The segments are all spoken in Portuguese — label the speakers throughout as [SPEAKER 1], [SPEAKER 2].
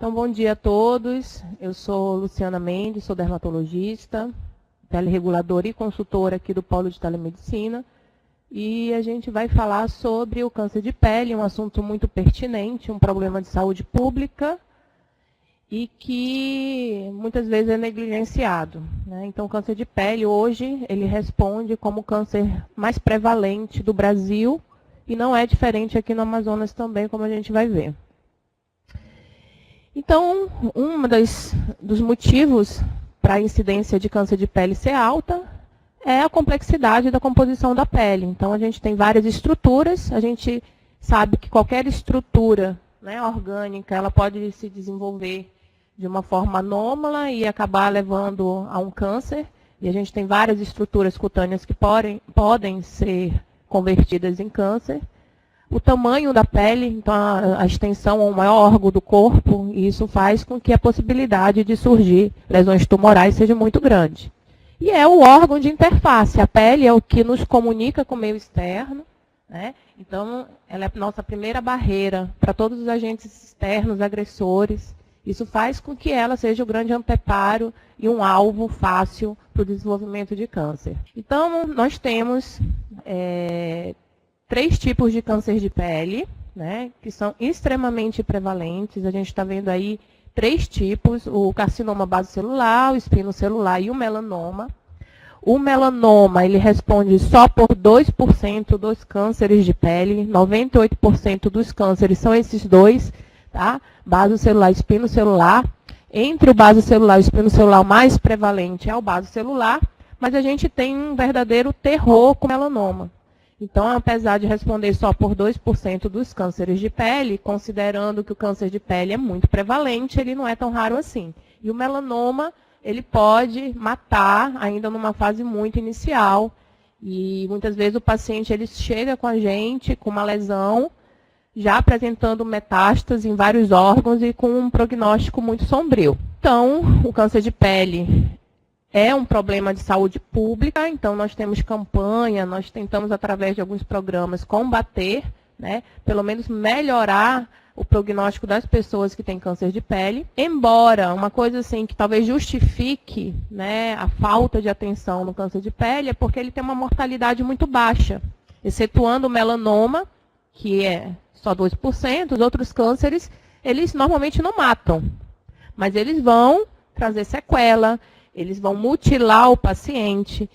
[SPEAKER 1] Então, bom dia a todos. Eu sou Luciana Mendes, sou dermatologista, telereguladora e consultora aqui do Polo de Telemedicina. E a gente vai falar sobre o câncer de pele, um assunto muito pertinente, um problema de saúde pública e que muitas vezes é negligenciado, né? Então, o câncer de pele hoje, ele responde como o câncer mais prevalente do Brasil e não é diferente aqui no Amazonas também, como a gente vai ver. Então, dos motivos para a incidência de câncer de pele ser alta é a complexidade da composição da pele. Então, a gente tem várias estruturas, a gente sabe que qualquer estrutura, né, orgânica, ela pode se desenvolver de uma forma anômala e acabar levando a um câncer. E a gente tem várias estruturas cutâneas que podem ser convertidas em câncer. O tamanho da pele, então a extensão ao maior órgão do corpo, e isso faz com que a possibilidade de surgir lesões tumorais seja muito grande. E é o órgão de interface. A pele é o que nos comunica com o meio externo, né? Então, ela é a nossa primeira barreira para todos os agentes externos, agressores. Isso faz com que ela seja o grande anteparo e um alvo fácil para o desenvolvimento de câncer. Então, nós temos 3 tipos de câncer de pele, né, que são extremamente prevalentes. A gente está vendo aí 3 tipos, o carcinoma basocelular, o espinocelular e o melanoma. O melanoma, ele responde só por 2% dos cânceres de pele, 98% dos cânceres são esses dois, tá? Basocelular e espinocelular. Entre o basocelular e o espinocelular, o mais prevalente é o basocelular, mas a gente tem um verdadeiro terror com o melanoma. Então, apesar de responder só por 2% dos cânceres de pele, considerando que o câncer de pele é muito prevalente, ele não é tão raro assim. E o melanoma, ele pode matar ainda numa fase muito inicial. E muitas vezes o paciente ele chega com a gente com uma lesão, já apresentando metástase em vários órgãos e com um prognóstico muito sombrio. Então, o câncer de pele é um problema de saúde pública, então nós temos campanha, nós tentamos através de alguns programas combater, né, pelo menos melhorar o prognóstico das pessoas que têm câncer de pele. Embora uma coisa assim que talvez justifique, né, a falta de atenção no câncer de pele é porque ele tem uma mortalidade muito baixa, excetuando o melanoma, que é só 2%, os outros cânceres, eles normalmente não matam, mas eles vão trazer sequela, eles vão mutilar o paciente.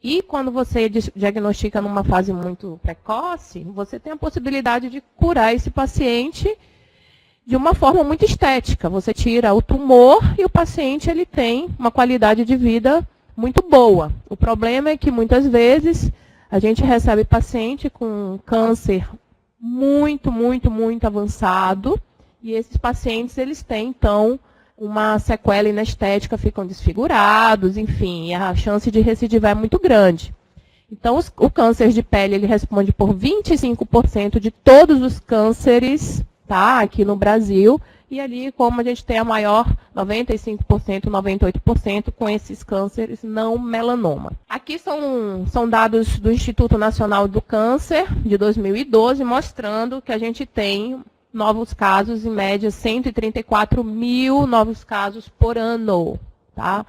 [SPEAKER 1] E quando você diagnostica numa fase muito precoce, você tem a possibilidade de curar esse paciente de uma forma muito estética. Você tira o tumor e o paciente ele tem uma qualidade de vida muito boa. O problema é que muitas vezes a gente recebe paciente com câncer muito avançado e esses pacientes eles têm então uma sequela inestética, ficam desfigurados, enfim, a chance de recidivar é muito grande. Então, o câncer de pele, ele responde por 25% de todos os cânceres, tá, aqui no Brasil, e ali, como a gente tem a maior, 95%, 98% com esses cânceres não melanoma. Aqui são dados do Instituto Nacional do Câncer, de 2012, mostrando que a gente tem novos casos, em média 134 mil novos casos por ano. Tá?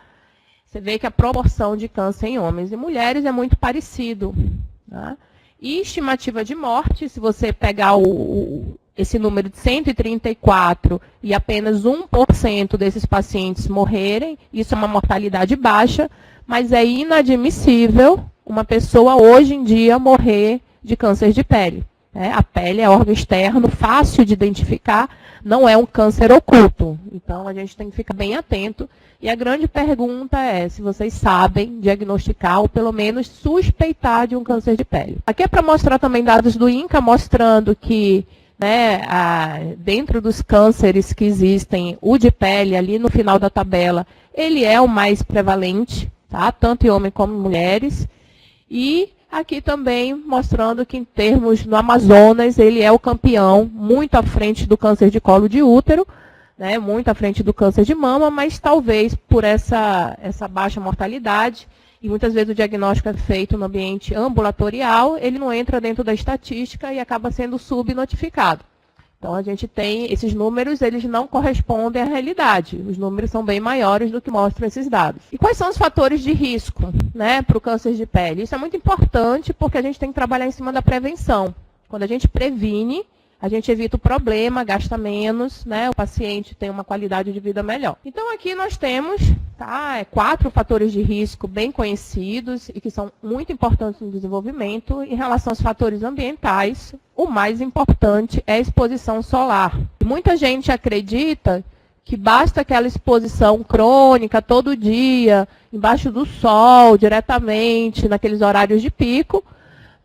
[SPEAKER 1] Você vê que a proporção de câncer em homens e mulheres é muito parecido. Tá? E estimativa de morte, se você pegar esse número de 134 e apenas 1% desses pacientes morrerem, isso é uma mortalidade baixa, mas é inadmissível uma pessoa hoje em dia morrer de câncer de pele. A pele é órgão externo, fácil de identificar, não é um câncer oculto. Então, a gente tem que ficar bem atento. E a grande pergunta é se vocês sabem diagnosticar ou pelo menos suspeitar de um câncer de pele. Aqui é para mostrar também dados do INCA, mostrando que dentro dos cânceres que existem, o de pele, ali no final da tabela, ele é o mais prevalente, tá? Tanto em homens como em mulheres. E aqui também mostrando que em termos no Amazonas, ele é o campeão, muito à frente do câncer de colo de útero, né, muito à frente do câncer de mama, mas talvez por essa baixa mortalidade, e muitas vezes o diagnóstico é feito no ambiente ambulatorial, ele não entra dentro da estatística e acaba sendo subnotificado. Então, a gente tem esses números, eles não correspondem à realidade. Os números são bem maiores do que mostram esses dados. E quais são os fatores de risco, né, para o câncer de pele? Isso é muito importante porque a gente tem que trabalhar em cima da prevenção. Quando a gente previne, a gente evita o problema, gasta menos, né, o paciente tem uma qualidade de vida melhor. Então, aqui nós temos 4 fatores de risco bem conhecidos e que são muito importantes no desenvolvimento. Em relação aos fatores ambientais, o mais importante é a exposição solar. Muita gente acredita que basta aquela exposição crônica todo dia, embaixo do sol, diretamente, naqueles horários de pico,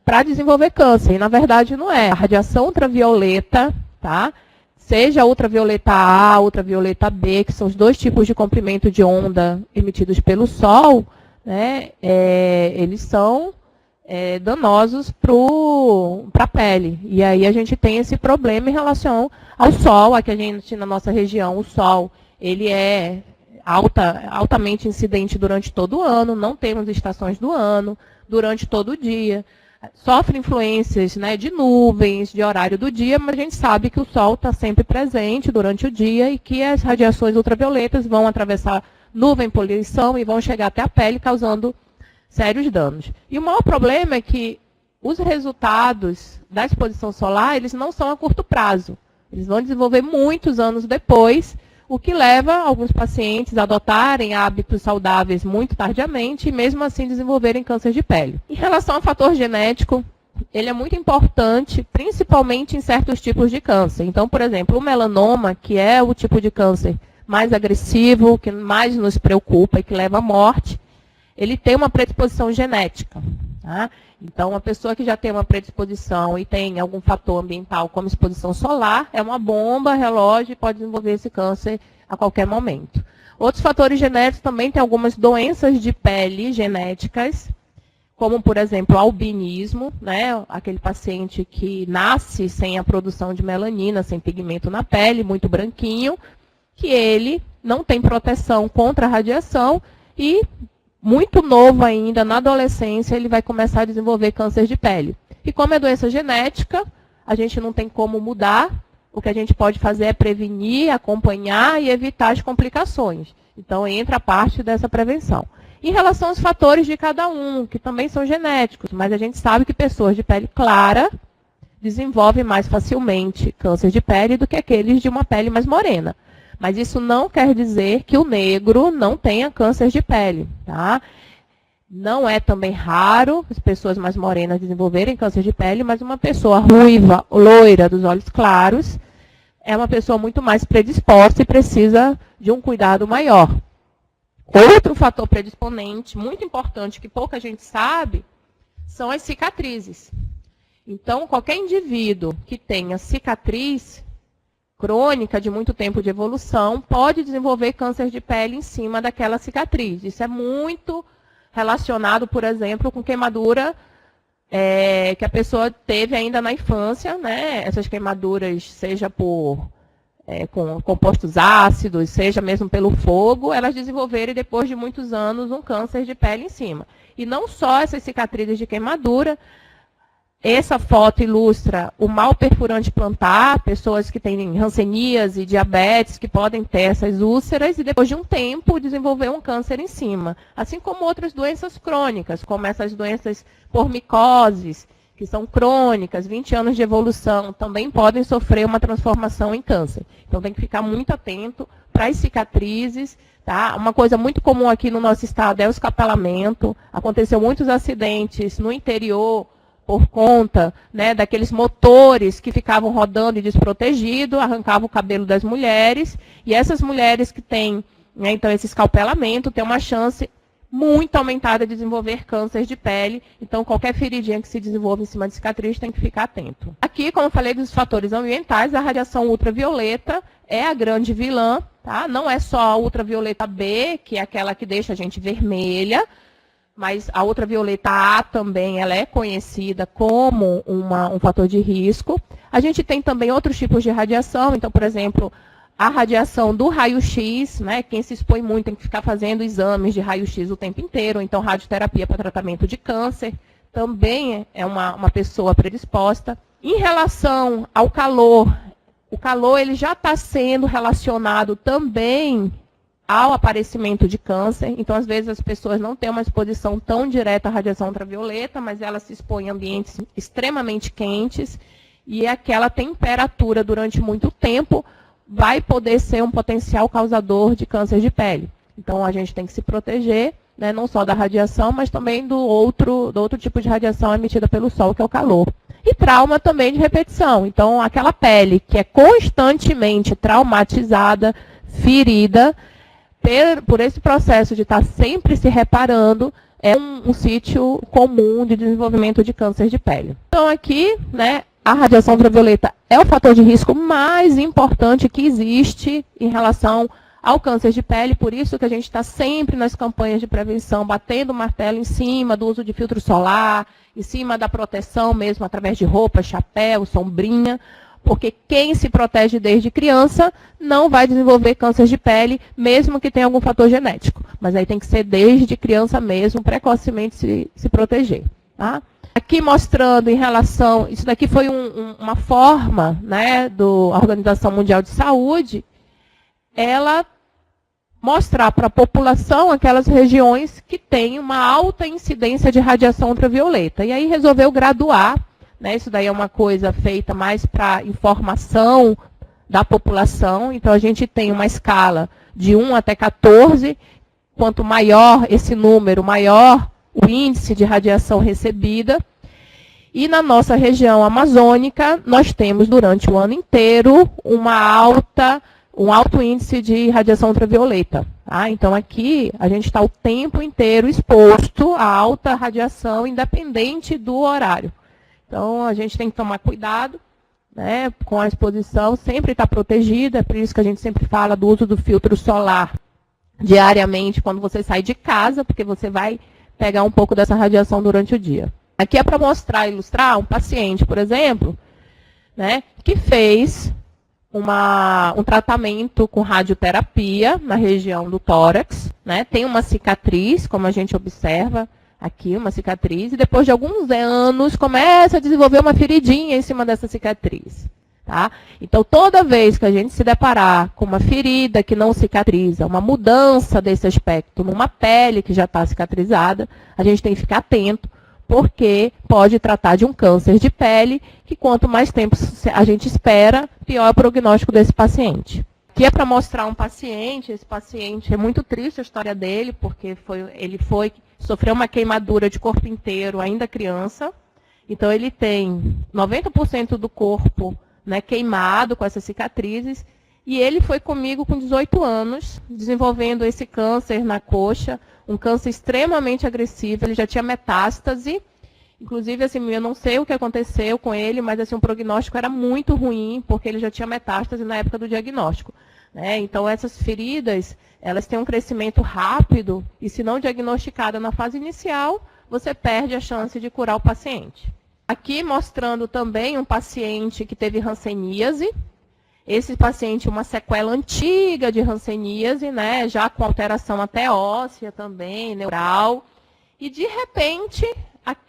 [SPEAKER 1] para desenvolver câncer. E, na verdade, não é. A radiação ultravioleta, tá? Seja a ultravioleta A, ultravioleta B, que são os 2 tipos de comprimento de onda emitidos pelo Sol, né, eles são danosos para a pele. E aí a gente tem esse problema em relação ao Sol. Aqui a gente, na nossa região, o Sol, ele é altamente incidente durante todo o ano, não temos estações do ano, durante todo o dia. Sofre influências, né, de nuvens, de horário do dia, mas a gente sabe que o Sol está sempre presente durante o dia e que as radiações ultravioletas vão atravessar nuvem, poluição e vão chegar até a pele, causando sérios danos. E o maior problema é que os resultados da exposição solar, eles não são a curto prazo. Eles vão desenvolver muitos anos depois, o que leva alguns pacientes a adotarem hábitos saudáveis muito tardiamente e mesmo assim desenvolverem câncer de pele. Em relação ao fator genético, ele é muito importante, principalmente em certos tipos de câncer. Então, por exemplo, o melanoma, que é o tipo de câncer mais agressivo, que mais nos preocupa e que leva à morte, ele tem uma predisposição genética. Tá? Então, uma pessoa que já tem uma predisposição e tem algum fator ambiental como exposição solar, é uma bomba, relógio, e pode desenvolver esse câncer a qualquer momento. Outros fatores genéticos também tem algumas doenças de pele genéticas, como, por exemplo, o albinismo, né? Aquele paciente que nasce sem a produção de melanina, sem pigmento na pele, muito branquinho, que ele não tem proteção contra a radiação e muito novo ainda, na adolescência, ele vai começar a desenvolver câncer de pele. E como é doença genética, a gente não tem como mudar, o que a gente pode fazer é prevenir, acompanhar e evitar as complicações. Então, entra a parte dessa prevenção. Em relação aos fatores de cada um, que também são genéticos, mas a gente sabe que pessoas de pele clara desenvolvem mais facilmente câncer de pele do que aqueles de uma pele mais morena. Mas isso não quer dizer que o negro não tenha câncer de pele, tá? Não é também raro as pessoas mais morenas desenvolverem câncer de pele, mas uma pessoa ruiva, loira, dos olhos claros, é uma pessoa muito mais predisposta e precisa de um cuidado maior. Outro fator predisponente, muito importante, que pouca gente sabe, são as cicatrizes. Então, qualquer indivíduo que tenha cicatriz crônica de muito tempo de evolução pode desenvolver câncer de pele em cima daquela cicatriz. Isso é muito relacionado, por exemplo, com queimadura que a pessoa teve ainda na infância, né? Essas queimaduras, seja com compostos ácidos, seja mesmo pelo fogo, elas desenvolverem depois de muitos anos um câncer de pele em cima. E não só essas cicatrizes de queimadura. Essa foto ilustra o mal perfurante plantar, pessoas que têm hanseníase e diabetes, que podem ter essas úlceras e depois de um tempo desenvolver um câncer em cima. Assim como outras doenças crônicas, como essas doenças por micoses, que são crônicas, 20 anos de evolução, também podem sofrer uma transformação em câncer. Então tem que ficar muito atento para as cicatrizes. Tá? Uma coisa muito comum aqui no nosso estado é o escapelamento. Aconteceu muitos acidentes no interior, por conta, né, daqueles motores que ficavam rodando e desprotegidos, arrancavam o cabelo das mulheres, e essas mulheres que têm, né, então, esse escalpelamento, têm uma chance muito aumentada de desenvolver câncer de pele. Então, qualquer feridinha que se desenvolva em cima de cicatriz tem que ficar atento. Aqui, como eu falei dos fatores ambientais, a radiação ultravioleta é a grande vilã, tá? Não é só a ultravioleta B, que é aquela que deixa a gente vermelha, mas a ultravioleta A também ela é conhecida como um fator de risco. A gente tem também outros tipos de radiação, então, por exemplo, a radiação do raio-x, né, quem se expõe muito tem que ficar fazendo exames de raio-x o tempo inteiro, então radioterapia para tratamento de câncer também é uma pessoa predisposta. Em relação ao calor, O calor ele já está sendo relacionado também ao aparecimento de câncer. Então, às vezes, as pessoas não têm uma exposição tão direta à radiação ultravioleta, mas elas se expõem em ambientes extremamente quentes e aquela temperatura durante muito tempo vai poder ser um potencial causador de câncer de pele. Então, a gente tem que se proteger, né, não só da radiação, mas também do outro tipo de radiação emitida pelo sol, que é o calor. E trauma também de repetição. Então, aquela pele que é constantemente traumatizada, ferida, por esse processo de estar sempre se reparando, é um sítio comum de desenvolvimento de câncer de pele. Então, aqui, né, a radiação ultravioleta é o fator de risco mais importante que existe em relação ao câncer de pele, por isso que a gente está sempre nas campanhas de prevenção, batendo o martelo em cima do uso de filtro solar, em cima da proteção mesmo, através de roupa, chapéu, sombrinha, porque quem se protege desde criança não vai desenvolver câncer de pele, mesmo que tenha algum fator genético. Mas aí tem que ser desde criança mesmo, precocemente se proteger. Tá? Aqui mostrando em relação, isso daqui foi uma forma, né, da Organização Mundial de Saúde, ela mostrar para a população aquelas regiões que têm uma alta incidência de radiação ultravioleta. E aí resolveu graduar, né, isso daí é uma coisa feita mais para informação da população. Então, a gente tem uma escala de 1 até 14. Quanto maior esse número, maior o índice de radiação recebida. E na nossa região amazônica, nós temos durante o ano inteiro um alto índice de radiação ultravioleta. Tá? Então, aqui, a gente está o tempo inteiro exposto a alta radiação, independente do horário. Então, a gente tem que tomar cuidado, né, com a exposição, sempre estar protegida, é por isso que a gente sempre fala do uso do filtro solar diariamente quando você sai de casa, porque você vai pegar um pouco dessa radiação durante o dia. Aqui é para mostrar, ilustrar um paciente, por exemplo, né, que fez um tratamento com radioterapia na região do tórax, né, tem uma cicatriz, como a gente observa, aqui uma cicatriz, e depois de alguns anos começa a desenvolver uma feridinha em cima dessa cicatriz. Tá? Então, toda vez que a gente se deparar com uma ferida que não cicatriza, uma mudança desse aspecto numa pele que já está cicatrizada, a gente tem que ficar atento, porque pode tratar de um câncer de pele, que quanto mais tempo a gente espera, pior é o prognóstico desse paciente. Aqui é para mostrar um paciente, esse paciente, é muito triste a história dele, porque ele sofreu uma queimadura de corpo inteiro, ainda criança. Então, ele tem 90% do corpo, né, queimado com essas cicatrizes. E ele foi comigo com 18 anos, desenvolvendo esse câncer na coxa, um câncer extremamente agressivo. Ele já tinha metástase. Inclusive, assim, eu não sei o que aconteceu com ele, mas assim, o prognóstico era muito ruim, porque ele já tinha metástase na época do diagnóstico. Né? Então, essas feridas, elas têm um crescimento rápido, e se não diagnosticada na fase inicial, você perde a chance de curar o paciente. Aqui mostrando também um paciente que teve hanseníase. Esse paciente, uma sequela antiga de hanseníase, né? Já com alteração até óssea também, neural. E, de repente,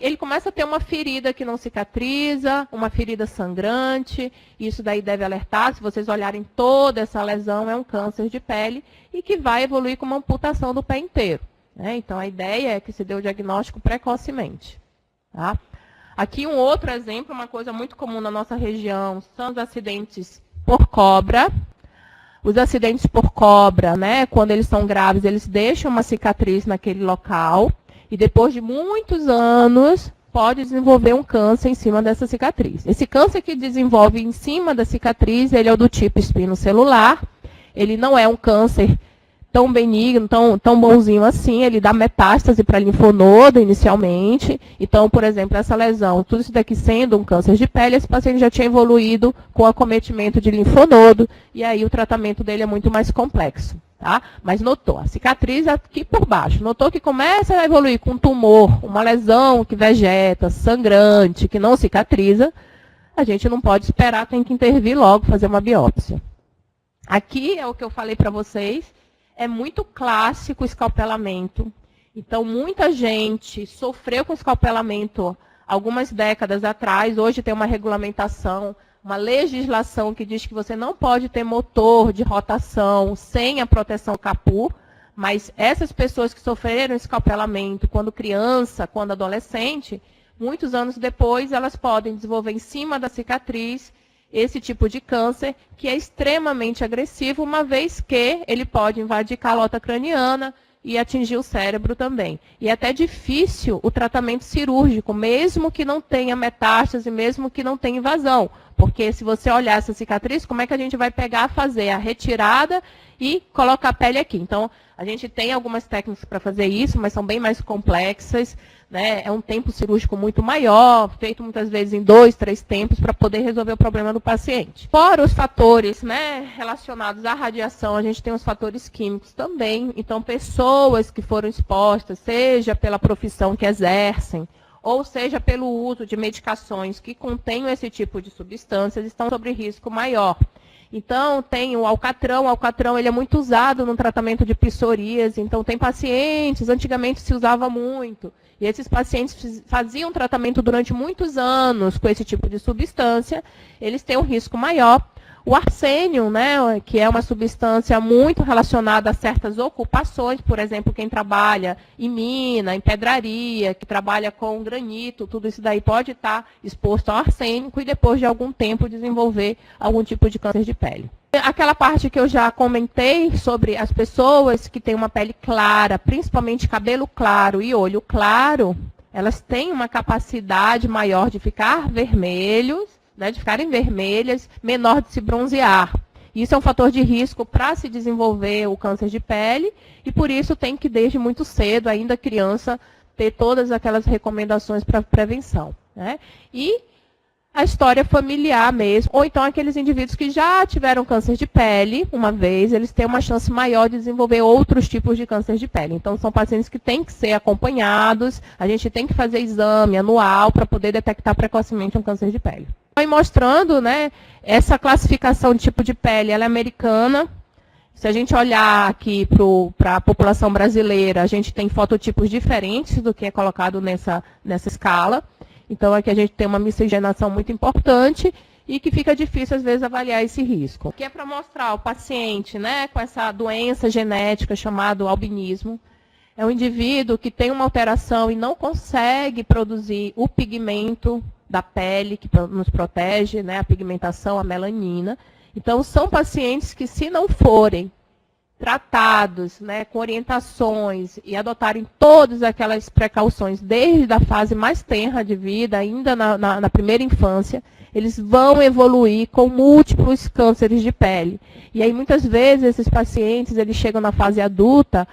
[SPEAKER 1] ele começa a ter uma ferida que não cicatriza, uma ferida sangrante. Isso daí deve alertar, se vocês olharem toda essa lesão, é um câncer de pele e que vai evoluir com uma amputação do pé inteiro. Né? Então, a ideia é que se dê o diagnóstico precocemente. Tá? Aqui um outro exemplo, uma coisa muito comum na nossa região, são os acidentes por cobra. Os acidentes por cobra, né, quando eles são graves, eles deixam uma cicatriz naquele local. E depois de muitos anos, pode desenvolver um câncer em cima dessa cicatriz. Esse câncer que desenvolve em cima da cicatriz, ele é o do tipo espinocelular. Ele não é um câncer tão benigno, tão bonzinho assim. Ele dá metástase para linfonodo inicialmente. Então, por exemplo, essa lesão, tudo isso daqui sendo um câncer de pele, esse paciente já tinha evoluído com acometimento de linfonodo. E aí o tratamento dele é muito mais complexo. Tá? Mas notou, a cicatriz aqui por baixo, notou que começa a evoluir com um tumor, uma lesão que vegeta, sangrante, que não cicatriza, a gente não pode esperar, tem que intervir logo, fazer uma biópsia. Aqui é o que eu falei para vocês, é muito clássico o escalpelamento. Então, muita gente sofreu com escalpelamento algumas décadas atrás, hoje tem uma regulamentação uma legislação que diz que você não pode ter motor de rotação sem a proteção capô, mas essas pessoas que sofreram escalpelamento quando criança, quando adolescente, muitos anos depois, elas podem desenvolver em cima da cicatriz esse tipo de câncer, que é extremamente agressivo, uma vez que ele pode invadir calota craniana e atingir o cérebro também. E é até difícil o tratamento cirúrgico, mesmo que não tenha metástase, mesmo que não tenha invasão. Porque se você olhar essa cicatriz, como é que a gente vai pegar, fazer a retirada e colocar a pele aqui? Então, a gente tem algumas técnicas para fazer isso, mas são bem mais complexas, né? É um tempo cirúrgico muito maior, feito muitas vezes em 2, 3 tempos, para poder resolver o problema do paciente. Fora os fatores, né, relacionados à radiação, a gente tem os fatores químicos também. Então, pessoas que foram expostas, seja pela profissão que exercem, ou seja pelo uso de medicações que contenham esse tipo de substâncias, estão sob risco maior. Então, tem o alcatrão ele é muito usado no tratamento de psoríase, então tem pacientes, antigamente se usava muito, e esses pacientes faziam tratamento durante muitos anos com esse tipo de substância, eles têm um risco maior. O arsênio, né, que é uma substância muito relacionada a certas ocupações, por exemplo, quem trabalha em mina, em pedraria, que trabalha com granito, tudo isso daí pode estar exposto ao arsênico e depois de algum tempo desenvolver algum tipo de câncer de pele. Aquela parte que eu já comentei sobre as pessoas que têm uma pele clara, principalmente cabelo claro e olho claro, elas têm uma capacidade maior de ficar vermelhos, né, de ficarem vermelhas, menor de se bronzear. Isso é um fator de risco para se desenvolver o câncer de pele e por isso tem que, desde muito cedo, ainda criança, ter todas aquelas recomendações para prevenção, né? E a história familiar mesmo, ou então aqueles indivíduos que já tiveram câncer de pele uma vez, eles têm uma chance maior de desenvolver outros tipos de câncer de pele. Então, são pacientes que têm que ser acompanhados, a gente tem que fazer exame anual para poder detectar precocemente um câncer de pele. E mostrando, né, essa classificação de tipo de pele, ela é americana. Se a gente olhar aqui para a população brasileira, a gente tem fototipos diferentes do que é colocado nessa escala. Então, aqui a gente tem uma miscigenação muito importante e que fica difícil, às vezes, avaliar esse risco. Que é para mostrar o paciente, né, com essa doença genética chamada albinismo. É um indivíduo que tem uma alteração e não consegue produzir o pigmento da pele, que nos protege, né, a pigmentação, a melanina. Então, são pacientes que, se não forem tratados, né, com orientações e adotarem todas aquelas precauções desde a fase mais tenra de vida, ainda na primeira infância, eles vão evoluir com múltiplos cânceres de pele. E aí, muitas vezes, esses pacientes eles chegam na fase adulta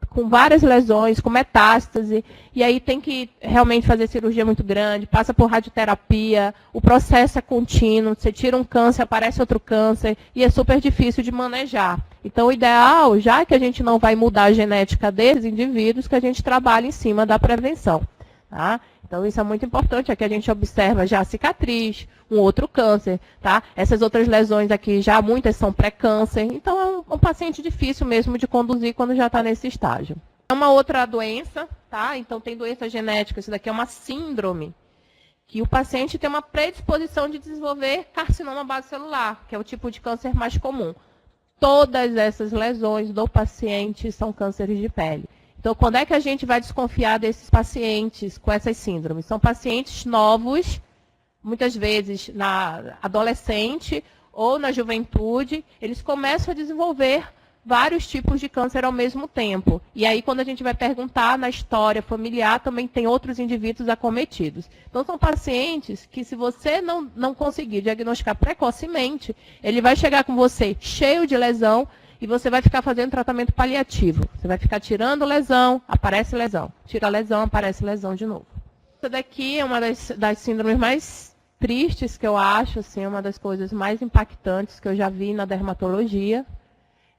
[SPEAKER 1] com várias lesões, com metástase, e aí tem que realmente fazer cirurgia muito grande, passa por radioterapia, o processo é contínuo, você tira um câncer, aparece outro câncer, e é super difícil de manejar. Então, o ideal, já que a gente não vai mudar a genética desses indivíduos, que a gente trabalhe em cima da prevenção. Tá? Então, isso é muito importante. Aqui a gente observa já a cicatriz, um outro câncer. Tá? Essas outras lesões aqui, já muitas são pré-câncer. Então, é um paciente difícil mesmo de conduzir quando já está nesse estágio. É uma outra doença, tá? Então, tem doença genética. Isso daqui é uma síndrome, que o paciente tem uma predisposição de desenvolver carcinoma basocelular, que é o tipo de câncer mais comum. Todas essas lesões do paciente são cânceres de pele. Então, quando é que a gente vai desconfiar desses pacientes com essas síndromes? São pacientes novos, muitas vezes na adolescente ou na juventude, eles começam a desenvolver vários tipos de câncer ao mesmo tempo. E aí, quando a gente vai perguntar na história familiar, também tem outros indivíduos acometidos. Então, são pacientes que, se você não conseguir diagnosticar precocemente, ele vai chegar com você cheio de lesão e você vai ficar fazendo tratamento paliativo. Você vai ficar tirando lesão, aparece lesão. Tira lesão, aparece lesão de novo. Essa daqui é uma das síndromes mais tristes que eu acho, assim, uma das coisas mais impactantes que eu já vi na dermatologia.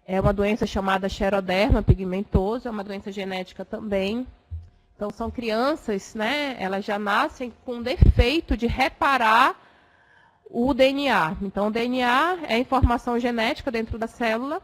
[SPEAKER 1] É uma doença chamada xeroderma pigmentoso, é uma doença genética também. Então, são crianças, né, elas já nascem com defeito de reparar o DNA. Então, o DNA é a informação genética dentro da célula.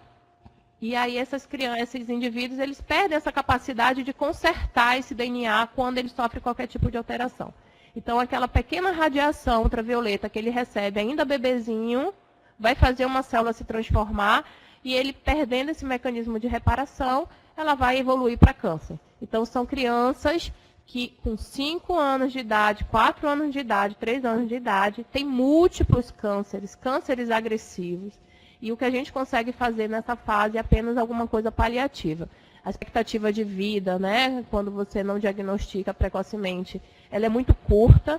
[SPEAKER 1] E aí, esses indivíduos, eles perdem essa capacidade de consertar esse DNA quando eles sofrem qualquer tipo de alteração. Então, aquela pequena radiação ultravioleta que ele recebe ainda bebezinho, vai fazer uma célula se transformar e ele, perdendo esse mecanismo de reparação, ela vai evoluir para câncer. Então, são crianças que com 5 anos de idade, 4 anos de idade, 3 anos de idade, têm múltiplos cânceres, cânceres agressivos. E o que a gente consegue fazer nessa fase é apenas alguma coisa paliativa. A expectativa de vida, né, quando você não diagnostica precocemente, ela é muito curta,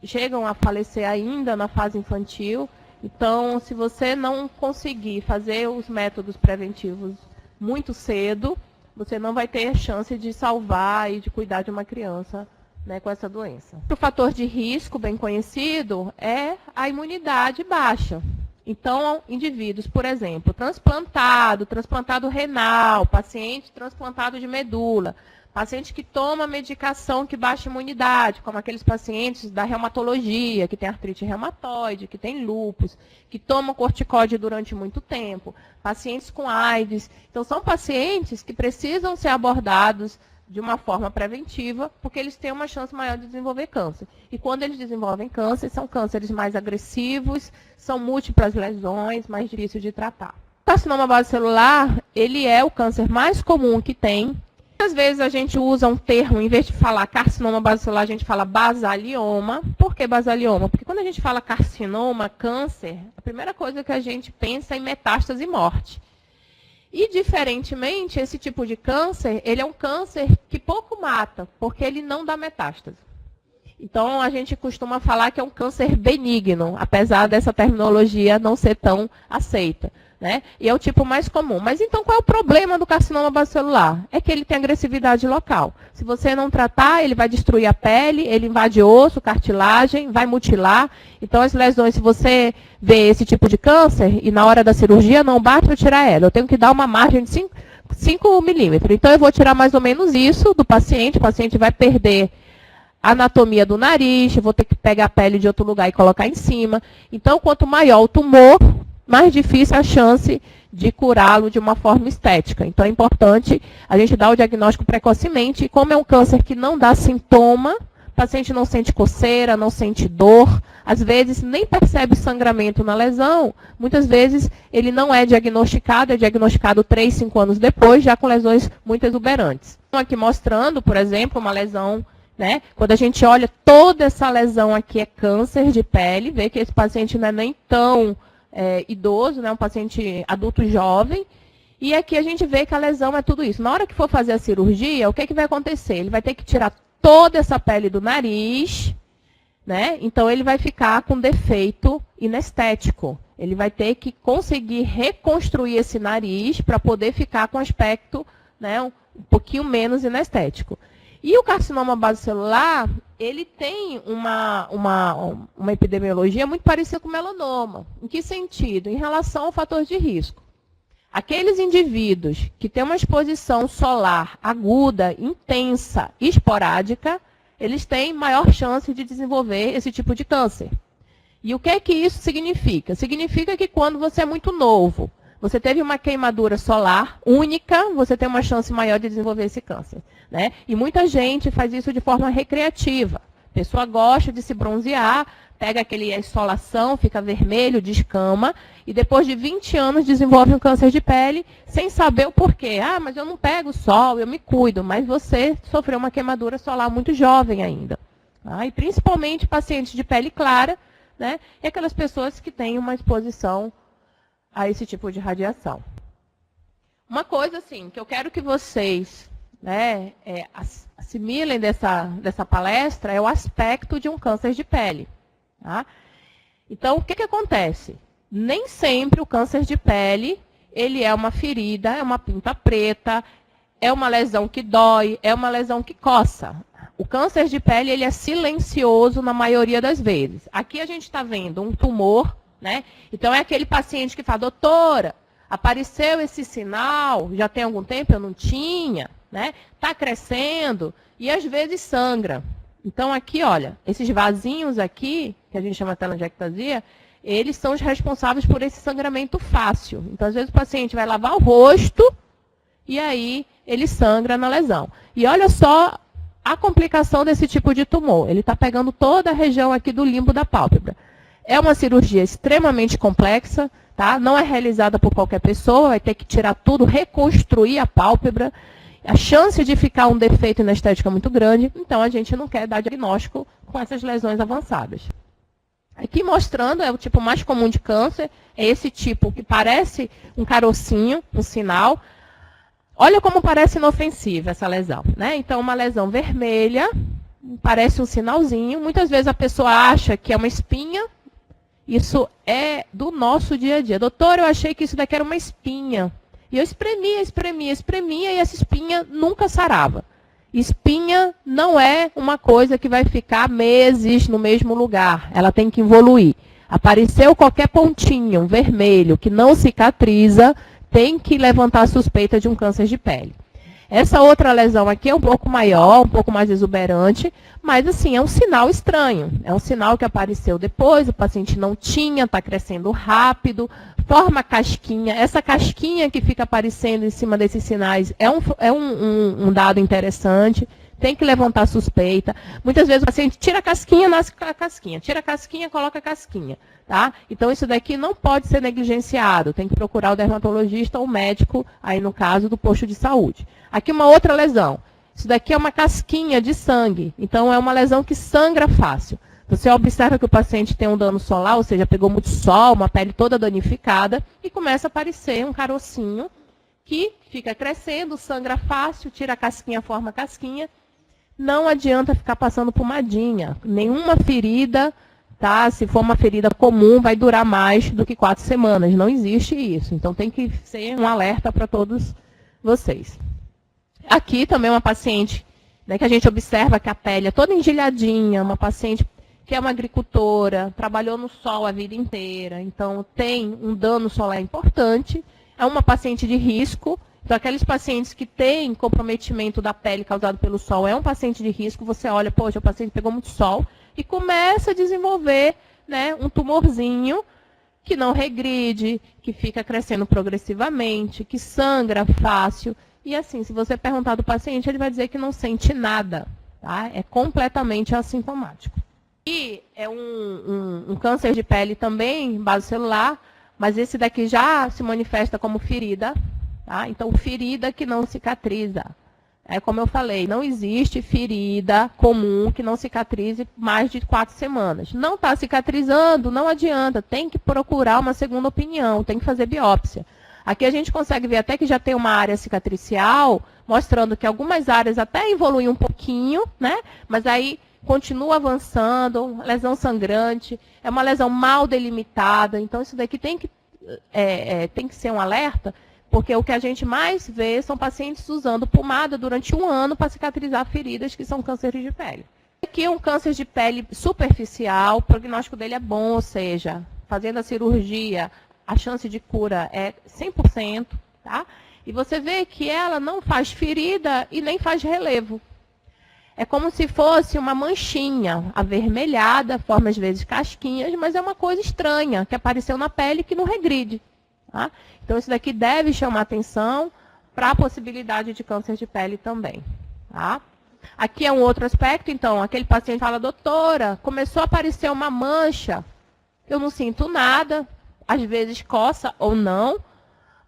[SPEAKER 1] chegam a falecer ainda na fase infantil. Então, se você não conseguir fazer os métodos preventivos muito cedo, você não vai ter chance de salvar e de cuidar de uma criança, né, com essa doença. O fator de risco bem conhecido é a imunidade baixa. Então, indivíduos, por exemplo, transplantado renal, paciente transplantado de medula, paciente que toma medicação que baixa a imunidade, como aqueles pacientes da reumatologia, que tem artrite reumatoide, que tem lúpus, que tomam corticóide durante muito tempo, pacientes com AIDS. Então, são pacientes que precisam ser abordados de uma forma preventiva, porque eles têm uma chance maior de desenvolver câncer. E quando eles desenvolvem câncer, são cânceres mais agressivos, são múltiplas lesões, mais difíceis de tratar. O carcinoma basocelular, ele é o câncer mais comum que tem. Às vezes a gente usa um termo, em vez de falar carcinoma basocelular, a gente fala basalioma. Por que basalioma? Porque quando a gente fala carcinoma, câncer, a primeira coisa que a gente pensa é em metástase e morte. E, diferentemente, esse tipo de câncer, ele é um câncer que pouco mata, porque ele não dá metástase. Então, a gente costuma falar que é um câncer benigno, apesar dessa terminologia não ser tão aceita, né? E é o tipo mais comum. Mas, então, qual é o problema do carcinoma basocelular? É que ele tem agressividade local. Se você não tratar, ele vai destruir a pele, ele invade osso, cartilagem, vai mutilar. Então, as lesões, se você vê esse tipo de câncer, e na hora da cirurgia não basta eu tirar ela, eu tenho que dar uma margem de 5 milímetros. Então, eu vou tirar mais ou menos isso do paciente, o paciente vai perder a anatomia do nariz, eu vou ter que pegar a pele de outro lugar e colocar em cima. Então, quanto maior o tumor, mais difícil a chance de curá-lo de uma forma estética. Então, é importante a gente dar o diagnóstico precocemente. E como é um câncer que não dá sintoma, o paciente não sente coceira, não sente dor, às vezes nem percebe sangramento na lesão, muitas vezes ele não é diagnosticado 3, 5 anos depois, já com lesões muito exuberantes. Estou aqui mostrando, por exemplo, uma lesão, né? Quando a gente olha toda essa lesão aqui é câncer de pele, vê que esse paciente não é nem tão idoso, né, um paciente adulto jovem, e aqui a gente vê que a lesão é tudo isso. Na hora que for fazer a cirurgia, o que, que vai acontecer? Ele vai ter que tirar toda essa pele do nariz, né? Então ele vai ficar com defeito inestético. Ele vai ter que conseguir reconstruir esse nariz para poder ficar com aspecto, né, um pouquinho menos inestético. E o carcinoma basocelular, ele tem uma epidemiologia muito parecida com o melanoma. Em que sentido? Em relação ao fator de risco. Aqueles indivíduos que têm uma exposição solar aguda, intensa, esporádica, eles têm maior chance de desenvolver esse tipo de câncer. E o que é que isso significa? Significa que quando você é muito novo, você teve uma queimadura solar única, você tem uma chance maior de desenvolver esse câncer, né? E muita gente faz isso de forma recreativa. A pessoa gosta de se bronzear, pega aquele insolação, fica vermelho, descama, e depois de 20 anos desenvolve um câncer de pele sem saber o porquê. Ah, mas eu não pego sol, eu me cuido, mas você sofreu uma queimadura solar muito jovem ainda. Ah, e principalmente pacientes de pele clara, né? E aquelas pessoas que têm uma exposição a esse tipo de radiação. Uma coisa assim, que eu quero que vocês, né, assimilem dessa palestra é o aspecto de um câncer de pele. Tá? Então, o que, que acontece? Nem sempre o câncer de pele, ele é uma ferida, é uma pinta preta, é uma lesão que dói, é uma lesão que coça. O câncer de pele, ele é silencioso na maioria das vezes. Aqui a gente está vendo um tumor, né? Então, é aquele paciente que fala, doutora, apareceu esse sinal, já tem algum tempo, eu não tinha, né? Está crescendo e às vezes sangra. Então, aqui, olha, esses vasinhos aqui, que a gente chama de telangiectasia, eles são os responsáveis por esse sangramento fácil. Então, às vezes o paciente vai lavar o rosto e aí ele sangra na lesão. E olha só a complicação desse tipo de tumor. Ele está pegando toda a região aqui do limbo da pálpebra. É uma cirurgia extremamente complexa, tá? Não é realizada por qualquer pessoa, vai ter que tirar tudo, reconstruir a pálpebra. A chance de ficar um defeito na estética é muito grande, então a gente não quer dar diagnóstico com essas lesões avançadas. Aqui mostrando, é o tipo mais comum de câncer, é esse tipo que parece um carocinho, um sinal. Olha como parece inofensiva essa lesão, né? Então, uma lesão vermelha, parece um sinalzinho. Muitas vezes a pessoa acha que é uma espinha. Isso é do nosso dia a dia. Doutor, eu achei que isso daqui era uma espinha. E eu espremia, e essa espinha nunca sarava. Espinha não é uma coisa que vai ficar meses no mesmo lugar. Ela tem que evoluir. Apareceu qualquer pontinho vermelho que não cicatriza, tem que levantar a suspeita de um câncer de pele. Essa outra lesão aqui é um pouco maior, um pouco mais exuberante, mas assim, é um sinal estranho. É um sinal que apareceu depois, o paciente não tinha, está crescendo rápido, forma casquinha. Essa casquinha que fica aparecendo em cima desses sinais é um dado interessante. Tem que levantar a suspeita. Muitas vezes o paciente tira a casquinha, nasce com a casquinha. Tira a casquinha, coloca a casquinha. Tá? Então, isso daqui não pode ser negligenciado. Tem que procurar o dermatologista ou o médico, aí no caso do posto de saúde. Aqui uma outra lesão. Isso daqui é uma casquinha de sangue. Então, é uma lesão que sangra fácil. Você observa que o paciente tem um dano solar, ou seja, pegou muito sol, uma pele toda danificada, e começa a aparecer um carocinho que fica crescendo, sangra fácil, tira a casquinha, forma a casquinha. Não adianta ficar passando pomadinha. Nenhuma ferida, tá? Se for uma ferida comum, vai durar mais do que 4 semanas. Não existe isso. Então, tem que ser um alerta para todos vocês. Aqui também uma paciente, né, que a gente observa que a pele é toda engelhadinha, uma paciente que é uma agricultora, trabalhou no sol a vida inteira, então tem um dano solar importante, é uma paciente de risco. Então, aqueles pacientes que têm comprometimento da pele causado pelo sol, é um paciente de risco, você olha, poxa, o paciente pegou muito sol, e começa a desenvolver, né, um tumorzinho que não regride, que fica crescendo progressivamente, que sangra fácil. E assim, se você perguntar do paciente, ele vai dizer que não sente nada, tá? É completamente assintomático. E é um câncer de pele também, basocelular, mas esse daqui já se manifesta como ferida. Tá? Então, ferida que não cicatriza. É como eu falei, não existe ferida comum que não cicatrize mais de 4 semanas. Não está cicatrizando, não adianta, tem que procurar uma segunda opinião, tem que fazer biópsia. Aqui a gente consegue ver até que já tem uma área cicatricial, mostrando que algumas áreas até evoluem um pouquinho, né? Mas aí continua avançando, lesão sangrante, é uma lesão mal delimitada, então isso daqui tem que ser um alerta. Porque o que a gente mais vê são pacientes usando pomada durante 1 ano para cicatrizar feridas que são cânceres de pele. Aqui é um câncer de pele superficial, o prognóstico dele é bom, ou seja, fazendo a cirurgia, a chance de cura é 100%, tá? E você vê que ela não faz ferida e nem faz relevo. É como se fosse uma manchinha avermelhada, forma às vezes casquinhas, mas é uma coisa estranha que apareceu na pele que não regride. Tá? Então, isso daqui deve chamar atenção para a possibilidade de câncer de pele também. Tá? Aqui é um outro aspecto, então, aquele paciente fala, doutora, começou a aparecer uma mancha, eu não sinto nada, às vezes coça ou não,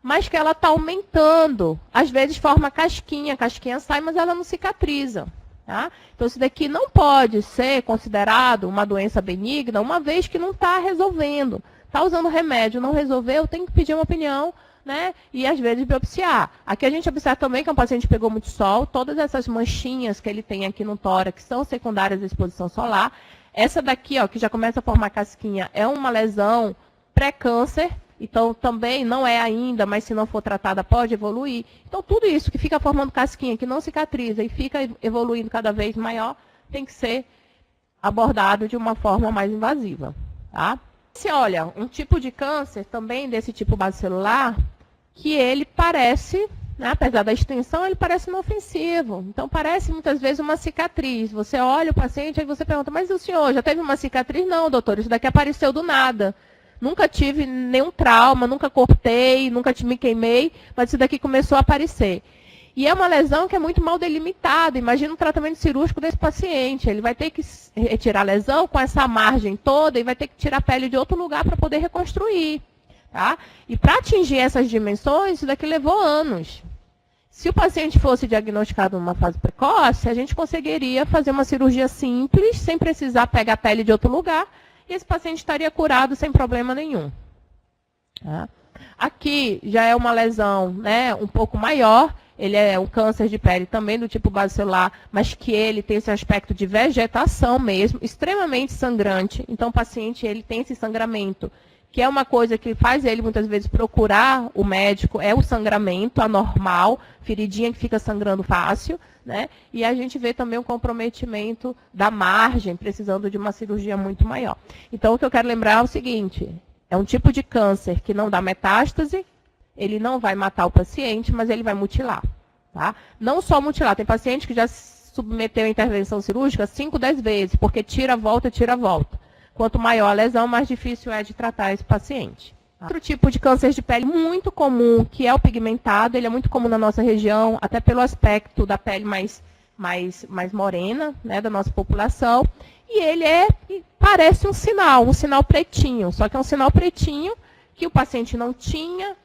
[SPEAKER 1] mas que ela está aumentando. Às vezes forma casquinha, a casquinha sai, mas ela não cicatriza. Tá? Então, isso daqui não pode ser considerado uma doença benigna, uma vez que não está resolvendo. Está usando remédio, não resolveu, tem que pedir uma opinião, né? E às vezes biopsiar. Aqui a gente observa também que um paciente pegou muito sol, todas essas manchinhas que ele tem aqui no tórax são secundárias à exposição solar. Essa daqui, ó, que já começa a formar casquinha, é uma lesão pré-câncer, então também não é ainda, mas se não for tratada pode evoluir. Então tudo isso que fica formando casquinha, que não cicatriza e fica evoluindo cada vez maior, tem que ser abordado de uma forma mais invasiva, tá? Se olha, um tipo de câncer também desse tipo basocelular, que ele parece, né, apesar da extensão, ele parece inofensivo. Então, parece muitas vezes uma cicatriz. Você olha o paciente e você pergunta, mas o senhor já teve uma cicatriz? Não, doutor, isso daqui apareceu do nada. Nunca tive nenhum trauma, nunca cortei, nunca me queimei, mas isso daqui começou a aparecer. E é uma lesão que é muito mal delimitada. Imagina um tratamento cirúrgico desse paciente. Ele vai ter que retirar a lesão com essa margem toda e vai ter que tirar a pele de outro lugar para poder reconstruir. Tá? E para atingir essas dimensões, isso daqui levou anos. Se o paciente fosse diagnosticado numa fase precoce, a gente conseguiria fazer uma cirurgia simples, sem precisar pegar a pele de outro lugar, e esse paciente estaria curado sem problema nenhum. Tá? Aqui já é uma lesão, né, um pouco maior, ele é um câncer de pele também do tipo basocelular, mas que ele tem esse aspecto de vegetação mesmo, extremamente sangrante. Então o paciente ele tem esse sangramento, que é uma coisa que faz ele muitas vezes procurar o médico, é o sangramento anormal, feridinha que fica sangrando fácil, né? E a gente vê também o comprometimento da margem, precisando de uma cirurgia muito maior. Então o que eu quero lembrar é o seguinte, é um tipo de câncer que não dá metástase, ele não vai matar o paciente, mas ele vai mutilar. Tá? Não só mutilar, tem paciente que já se submeteu à intervenção cirúrgica 5, 10 vezes, porque tira, volta, tira, volta. Quanto maior a lesão, mais difícil é de tratar esse paciente. Outro tipo de câncer de pele muito comum, que é o pigmentado, ele é muito comum na nossa região, até pelo aspecto da pele mais morena, né, da nossa população. E ele parece um sinal pretinho, só que é um sinal pretinho que o paciente não tinha,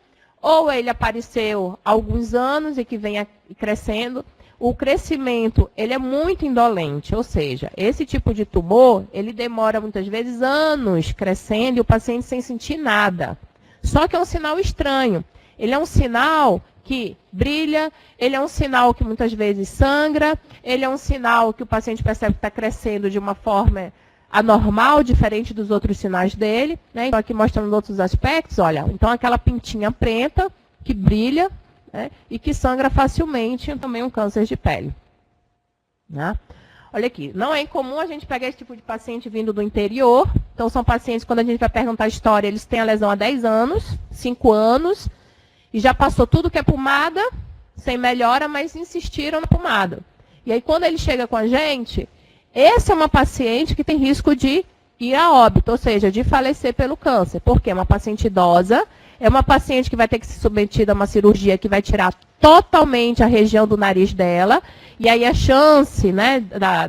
[SPEAKER 1] ou ele apareceu há alguns anos e que vem crescendo. O crescimento, ele é muito indolente, ou seja, esse tipo de tumor, ele demora muitas vezes anos crescendo e o paciente sem sentir nada. Só que é um sinal estranho. Ele é um sinal que brilha, ele é um sinal que muitas vezes sangra, ele é um sinal que o paciente percebe que está crescendo de uma forma anormal, diferente dos outros sinais dele. Né? Então, aqui mostrando outros aspectos, olha, então aquela pintinha preta que brilha, né, e que sangra facilmente, também um câncer de pele. Né? Olha aqui, não é incomum a gente pegar esse tipo de paciente vindo do interior. Então, são pacientes, quando a gente vai perguntar a história, eles têm a lesão há 10 anos, 5 anos, e já passou tudo que é pomada, sem melhora, mas insistiram na pomada. E aí, quando ele chega com a gente, essa é uma paciente que tem risco de ir a óbito, ou seja, de falecer pelo câncer. Porque é uma paciente idosa, é uma paciente que vai ter que ser submetida a uma cirurgia que vai tirar totalmente a região do nariz dela, e aí a chance, né,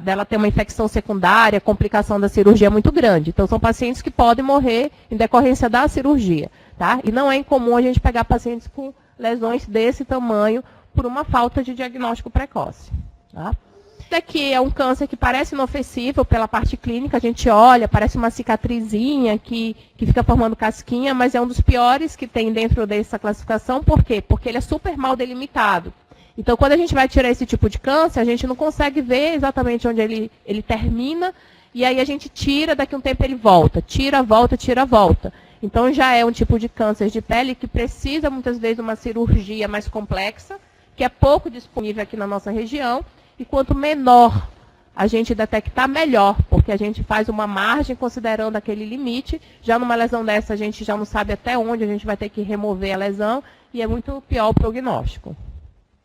[SPEAKER 1] dela ter uma infecção secundária, complicação da cirurgia é muito grande. Então, são pacientes que podem morrer em decorrência da cirurgia. Tá? E não é incomum a gente pegar pacientes com lesões desse tamanho por uma falta de diagnóstico precoce. Tá? Esse daqui é um câncer que parece inofensivo pela parte clínica, a gente olha, parece uma cicatrizinha que fica formando casquinha, mas é um dos piores que tem dentro dessa classificação. Por quê? Porque ele é super mal delimitado. Então, quando a gente vai tirar esse tipo de câncer, a gente não consegue ver exatamente onde ele termina, e aí a gente tira, daqui a um tempo ele volta, tira, volta, tira, volta. Então, já é um tipo de câncer de pele que precisa, muitas vezes, de uma cirurgia mais complexa, que é pouco disponível aqui na nossa região, e quanto menor a gente detectar, melhor, porque a gente faz uma margem considerando aquele limite. Já numa lesão dessa, a gente já não sabe até onde a gente vai ter que remover a lesão, e é muito pior o prognóstico.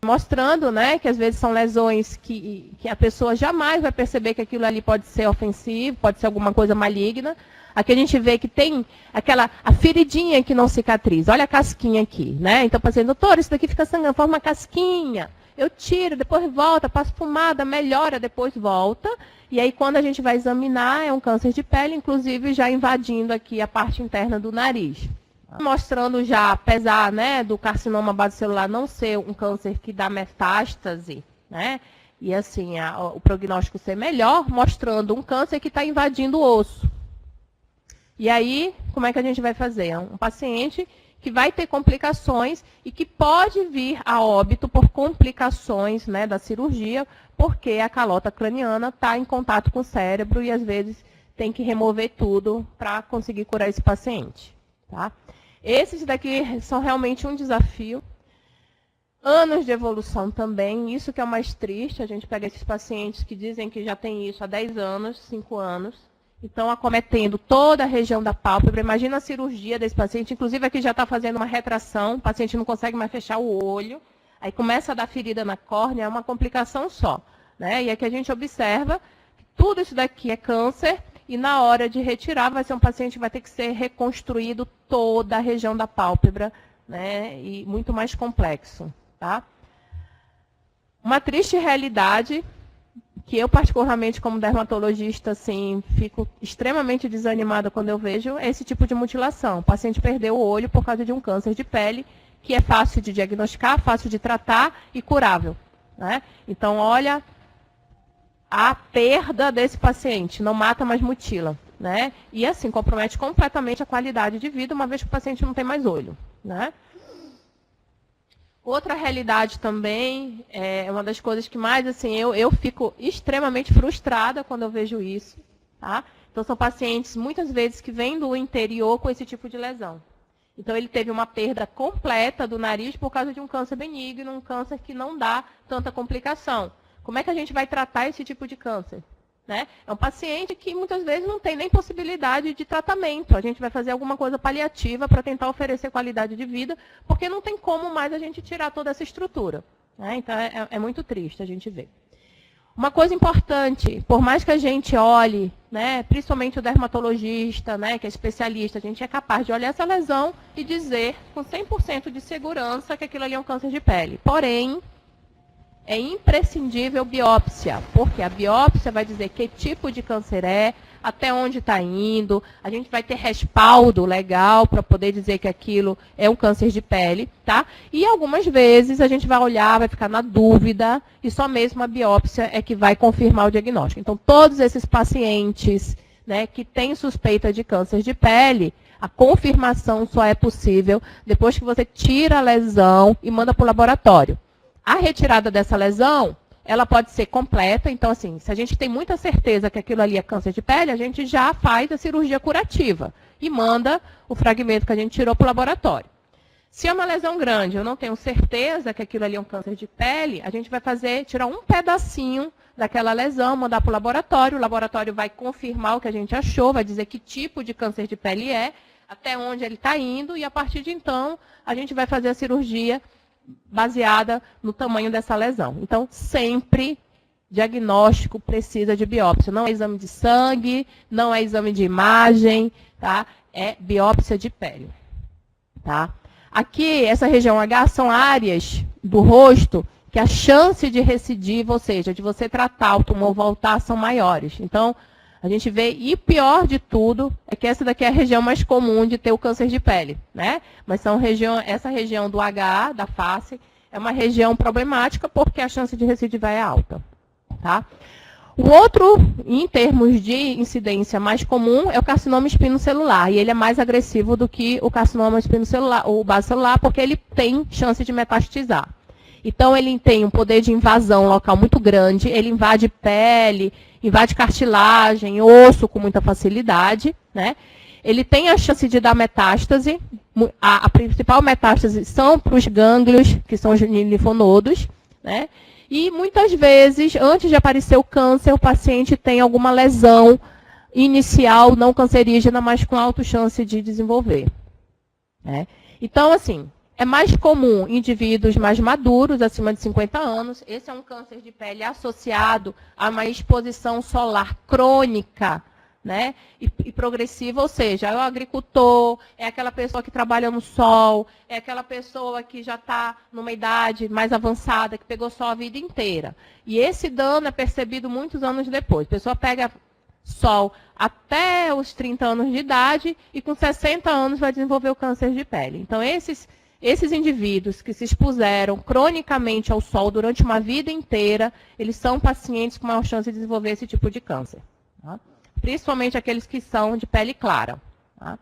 [SPEAKER 1] Mostrando, né, que às vezes são lesões que a pessoa jamais vai perceber que aquilo ali pode ser ofensivo, pode ser alguma coisa maligna. Aqui a gente vê que tem a feridinha que não cicatriza. Olha a casquinha aqui, né? Então, paciente, doutor, isso daqui fica sangrando, forma uma casquinha. Eu tiro, depois volta, passo pomada, melhora, depois volta. E aí, quando a gente vai examinar, é um câncer de pele, inclusive já invadindo aqui a parte interna do nariz. Mostrando já, apesar, né, do carcinoma basocelular não ser um câncer que dá metástase, né? E assim, o prognóstico ser melhor, mostrando um câncer que está invadindo o osso. E aí, como é que a gente vai fazer? É um paciente que vai ter complicações e que pode vir a óbito por complicações, né, da cirurgia, porque a calota craniana está em contato com o cérebro e às vezes tem que remover tudo para conseguir curar esse paciente. Tá? Esses daqui são realmente um desafio. Anos de evolução também, isso que é o mais triste, a gente pega esses pacientes que dizem que já tem isso há 10 anos, 5 anos, então acometendo toda a região da pálpebra. Imagina a cirurgia desse paciente, inclusive aqui já está fazendo uma retração, o paciente não consegue mais fechar o olho, aí começa a dar ferida na córnea, é uma complicação só. Né? E aqui a gente observa que tudo isso daqui é câncer, e na hora de retirar, vai ser um paciente que vai ter que ser reconstruído toda a região da pálpebra, né? E muito mais complexo. Tá? Uma triste realidade, que eu particularmente como dermatologista, assim, fico extremamente desanimada quando eu vejo, é esse tipo de mutilação. O paciente perdeu o olho por causa de um câncer de pele, que é fácil de diagnosticar, fácil de tratar e curável, né? Então, olha a perda desse paciente, não mata, mas mutila, né? E assim, compromete completamente a qualidade de vida, uma vez que o paciente não tem mais olho, né? Outra realidade também, é uma das coisas que mais, assim, eu fico extremamente frustrada quando eu vejo isso, tá? Então, são pacientes, muitas vezes, que vêm do interior com esse tipo de lesão. Então, ele teve uma perda completa do nariz por causa de um câncer benigno, um câncer que não dá tanta complicação. Como é que a gente vai tratar esse tipo de câncer? Né? É um paciente que muitas vezes não tem nem possibilidade de tratamento. A gente vai fazer alguma coisa paliativa para tentar oferecer qualidade de vida, porque não tem como mais a gente tirar toda essa estrutura. Né? Então, é muito triste a gente ver. Uma coisa importante, por mais que a gente olhe, né, principalmente o dermatologista, né, que é especialista, a gente é capaz de olhar essa lesão e dizer com 100% de segurança que aquilo ali é um câncer de pele. Porém, é imprescindível biópsia, porque a biópsia vai dizer que tipo de câncer é, até onde está indo, a gente vai ter respaldo legal para poder dizer que aquilo é um câncer de pele, tá? E algumas vezes a gente vai olhar, vai ficar na dúvida, e só mesmo a biópsia é que vai confirmar o diagnóstico. Então, todos esses pacientes, né, que têm suspeita de câncer de pele, a confirmação só é possível depois que você tira a lesão e manda para o laboratório. A retirada dessa lesão, ela pode ser completa. Então, assim, se a gente tem muita certeza que aquilo ali é câncer de pele, a gente já faz a cirurgia curativa e manda o fragmento que a gente tirou para o laboratório. Se é uma lesão grande, eu não tenho certeza que aquilo ali é um câncer de pele, a gente vai tirar um pedacinho daquela lesão, mandar para o laboratório vai confirmar o que a gente achou, vai dizer que tipo de câncer de pele é, até onde ele está indo, e a partir de então, a gente vai fazer a cirurgia baseada no tamanho dessa lesão. Então, sempre diagnóstico precisa de biópsia. Não é exame de sangue, não é exame de imagem, tá? É biópsia de pele, tá? Aqui, essa região H são áreas do rosto que a chance de recidiva, ou seja, de você tratar o tumor voltar, são maiores. Então, a gente vê, e o pior de tudo, é que essa daqui é a região mais comum de ter o câncer de pele, né? Mas essa região do HA, da face, é uma região problemática porque a chance de recidiva é alta, tá? O outro, em termos de incidência mais comum, é o carcinoma espinocelular, e ele é mais agressivo do que o carcinoma espinocelular, o basocelular, porque ele tem chance de metastizar. Então, ele tem um poder de invasão local muito grande, ele invade pele, invade cartilagem, osso com muita facilidade, né? Ele tem a chance de dar metástase. A principal metástase são para os gânglios, que são os linfonodos, né? E muitas vezes, antes de aparecer o câncer, o paciente tem alguma lesão inicial não cancerígena, mas com alta chance de desenvolver, né? Então, assim, é mais comum em indivíduos mais maduros, acima de 50 anos. Esse é um câncer de pele associado a uma exposição solar crônica, né? E progressiva, ou seja, é o agricultor, é aquela pessoa que trabalha no sol, é aquela pessoa que já está numa idade mais avançada, que pegou sol a vida inteira. E esse dano é percebido muitos anos depois. A pessoa pega sol até os 30 anos de idade e com 60 anos vai desenvolver o câncer de pele. Então, esses indivíduos que se expuseram cronicamente ao sol durante uma vida inteira, eles são pacientes com maior chance de desenvolver esse tipo de câncer, tá? Principalmente aqueles que são de pele clara, tá?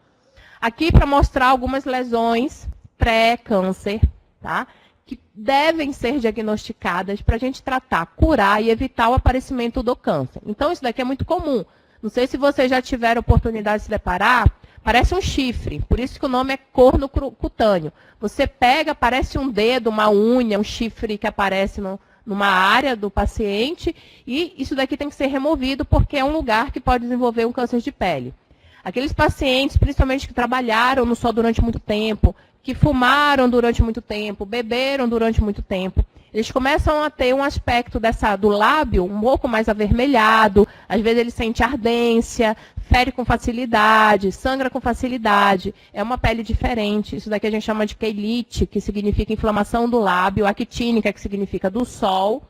[SPEAKER 1] Aqui para mostrar algumas lesões pré-câncer, tá? Que devem ser diagnosticadas para a gente tratar, curar e evitar o aparecimento do câncer. Então, isso daqui é muito comum. Não sei se vocês já tiveram oportunidade de se deparar. Parece um chifre, por isso que o nome é corno cutâneo. Você pega, parece um dedo, uma unha, um chifre que aparece numa área do paciente, e isso daqui tem que ser removido porque é um lugar que pode desenvolver um câncer de pele. Aqueles pacientes, principalmente que trabalharam no sol durante muito tempo, que fumaram durante muito tempo, beberam durante muito tempo, eles começam a ter um aspecto do lábio um pouco mais avermelhado, às vezes ele sente ardência, fere com facilidade, sangra com facilidade, é uma pele diferente. Isso daqui a gente chama de queilite, que significa inflamação do lábio, actínica, que significa do sol,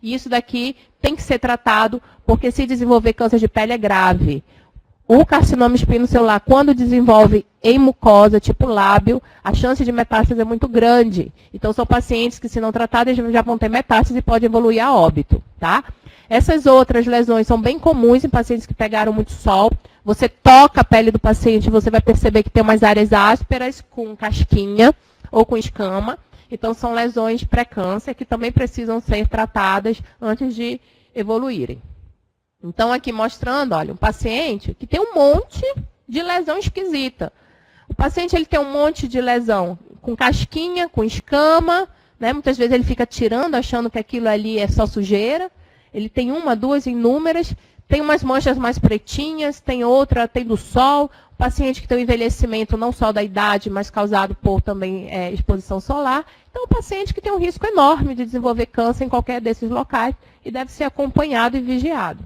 [SPEAKER 1] E isso daqui tem que ser tratado, porque se desenvolver câncer de pele é grave. O carcinoma espinocelular, quando desenvolve em mucosa, tipo lábio, a chance de metástase é muito grande. Então, são pacientes que, se não tratados, já vão ter metástase e pode evoluir a óbito, tá? Essas outras lesões são bem comuns em pacientes que pegaram muito sol. Você toca a pele do paciente, você vai perceber que tem umas áreas ásperas com casquinha ou com escama. Então, são lesões pré-câncer que também precisam ser tratadas antes de evoluírem. Então, aqui mostrando, olha, um paciente que tem um monte de lesão esquisita. O paciente ele tem um monte de lesão com casquinha, com escama, né? Muitas vezes ele fica tirando, achando que aquilo ali é só sujeira. Ele tem uma, duas, inúmeras. Tem umas manchas mais pretinhas, tem outra, tem do sol. O paciente que tem um envelhecimento não só da idade, mas causado por também exposição solar. Então, o paciente que tem um risco enorme de desenvolver câncer em qualquer desses locais e deve ser acompanhado e vigiado.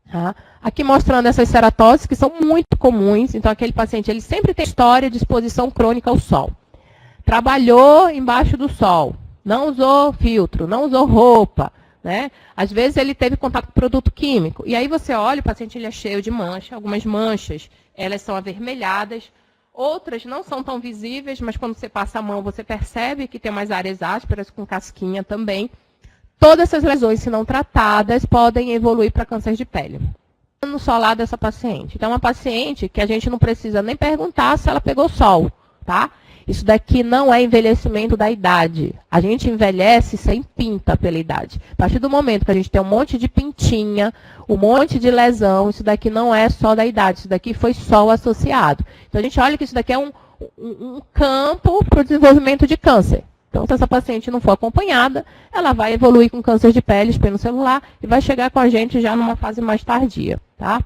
[SPEAKER 1] Tá? Aqui mostrando essas ceratoses, que são muito comuns. Então, aquele paciente ele sempre tem história de exposição crônica ao sol. Trabalhou embaixo do sol, não usou filtro, não usou roupa. Né? Às vezes, ele teve contato com produto químico. E aí você olha, o paciente ele é cheio de mancha. Algumas manchas, elas são avermelhadas. Outras não são tão visíveis, mas quando você passa a mão, você percebe que tem umas áreas ásperas com casquinha também. Todas essas lesões, se não tratadas, podem evoluir para câncer de pele. No solar dessa paciente. Então, é uma paciente que a gente não precisa nem perguntar se ela pegou sol, tá? Isso daqui não é envelhecimento da idade. A gente envelhece sem pinta pela idade. A partir do momento que a gente tem um monte de pintinha, um monte de lesão, isso daqui não é só da idade, isso daqui foi sol associado. Então, a gente olha que isso daqui é um campo para o desenvolvimento de câncer. Então, se essa paciente não for acompanhada, ela vai evoluir com câncer de pele, espinocelular, e vai chegar com a gente já numa fase mais tardia, tá?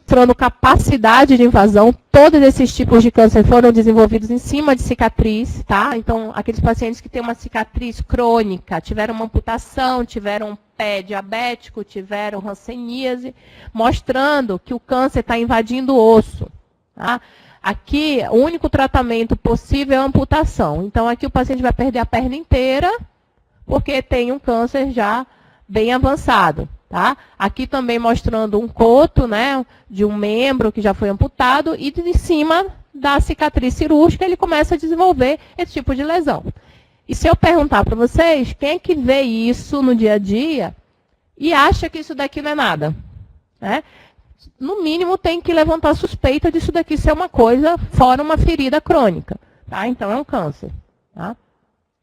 [SPEAKER 1] Mostrando capacidade de invasão, todos esses tipos de câncer foram desenvolvidos em cima de cicatriz, tá? Então, aqueles pacientes que têm uma cicatriz crônica, tiveram uma amputação, tiveram um pé diabético, tiveram hanseníase, mostrando que o câncer está invadindo o osso, tá? Aqui, o único tratamento possível é a amputação. Então, aqui o paciente vai perder a perna inteira, porque tem um câncer já bem avançado. Tá? Aqui também mostrando um coto, né, de um membro que já foi amputado, e de cima da cicatriz cirúrgica ele começa a desenvolver esse tipo de lesão. E se eu perguntar para vocês, quem é que vê isso no dia a dia e acha que isso daqui não é nada? Né? No mínimo, tem que levantar suspeita disso daqui ser uma coisa fora uma ferida crônica. Tá? Então, é um câncer. Tá?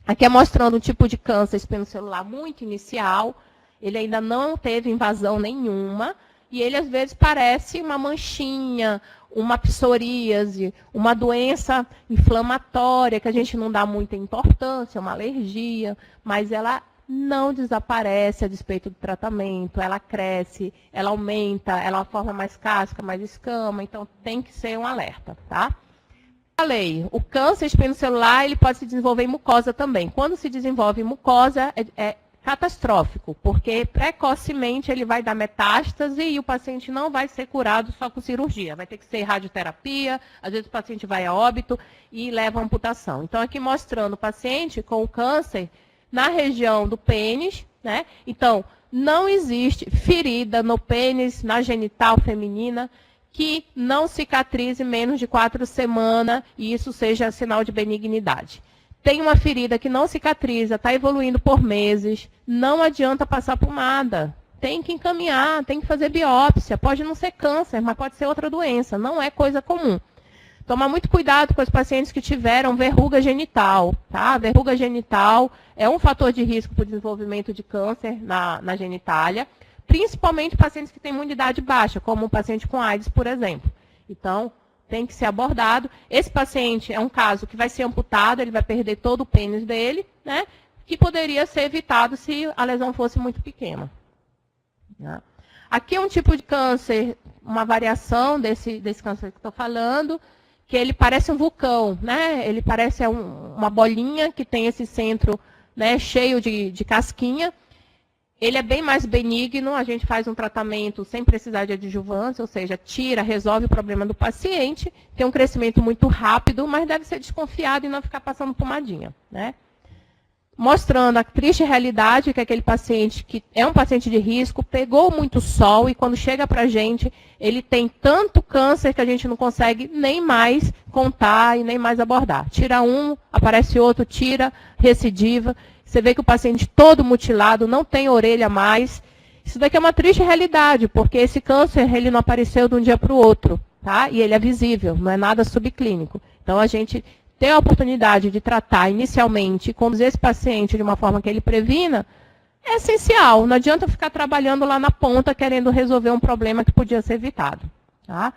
[SPEAKER 1] Aqui é mostrando um tipo de câncer espinocelular muito inicial. Ele ainda não teve invasão nenhuma. E ele, às vezes, parece uma manchinha, uma psoríase, uma doença inflamatória, que a gente não dá muita importância, uma alergia, mas ela não desaparece a despeito do tratamento, ela cresce, ela aumenta, ela forma mais casca, mais escama, então tem que ser um alerta, tá? Falei, o câncer espinocelular ele pode se desenvolver em mucosa também. Quando se desenvolve em mucosa, é catastrófico, porque precocemente ele vai dar metástase e o paciente não vai ser curado só com cirurgia. Vai ter que ser radioterapia, às vezes o paciente vai a óbito e leva a amputação. Então, aqui mostrando o paciente com o câncer na região do pênis, né? Então, não existe ferida no pênis, na genital feminina, que não cicatrize menos de 4 semanas e isso seja sinal de benignidade. Tem uma ferida que não cicatriza, está evoluindo por meses, não adianta passar pomada. Tem que encaminhar, tem que fazer biópsia. Pode não ser câncer, mas pode ser outra doença. Não é coisa comum. Tomar muito cuidado com os pacientes que tiveram verruga genital. Tá? Verruga genital é um fator de risco para o desenvolvimento de câncer na genitália, principalmente pacientes que têm imunidade baixa, como um paciente com AIDS, por exemplo. Então, tem que ser abordado. Esse paciente é um caso que vai ser amputado, ele vai perder todo o pênis dele, né? Que poderia ser evitado se a lesão fosse muito pequena. Né? Aqui é um tipo de câncer, uma variação desse câncer que estou falando, que ele parece um vulcão, né? Ele parece uma bolinha que tem esse centro, né, cheio de casquinha. Ele é bem mais benigno, a gente faz um tratamento sem precisar de adjuvância, ou seja, tira, resolve o problema do paciente, tem um crescimento muito rápido, mas deve ser desconfiado e não ficar passando pomadinha. Né? mostrando a triste realidade que aquele paciente, que é um paciente de risco, pegou muito sol e quando chega para a gente, ele tem tanto câncer que a gente não consegue nem mais contar e nem mais abordar. Tira um, aparece outro, tira, recidiva. Você vê que o paciente todo mutilado, não tem orelha mais. Isso daqui é uma triste realidade, porque esse câncer ele não apareceu de um dia para o outro, tá? E ele é visível, não é nada subclínico. Então, a gente ter a oportunidade de tratar inicialmente e conduzir esse paciente de uma forma que ele previna, é essencial. Não adianta ficar trabalhando lá na ponta, querendo resolver um problema que podia ser evitado. Tá?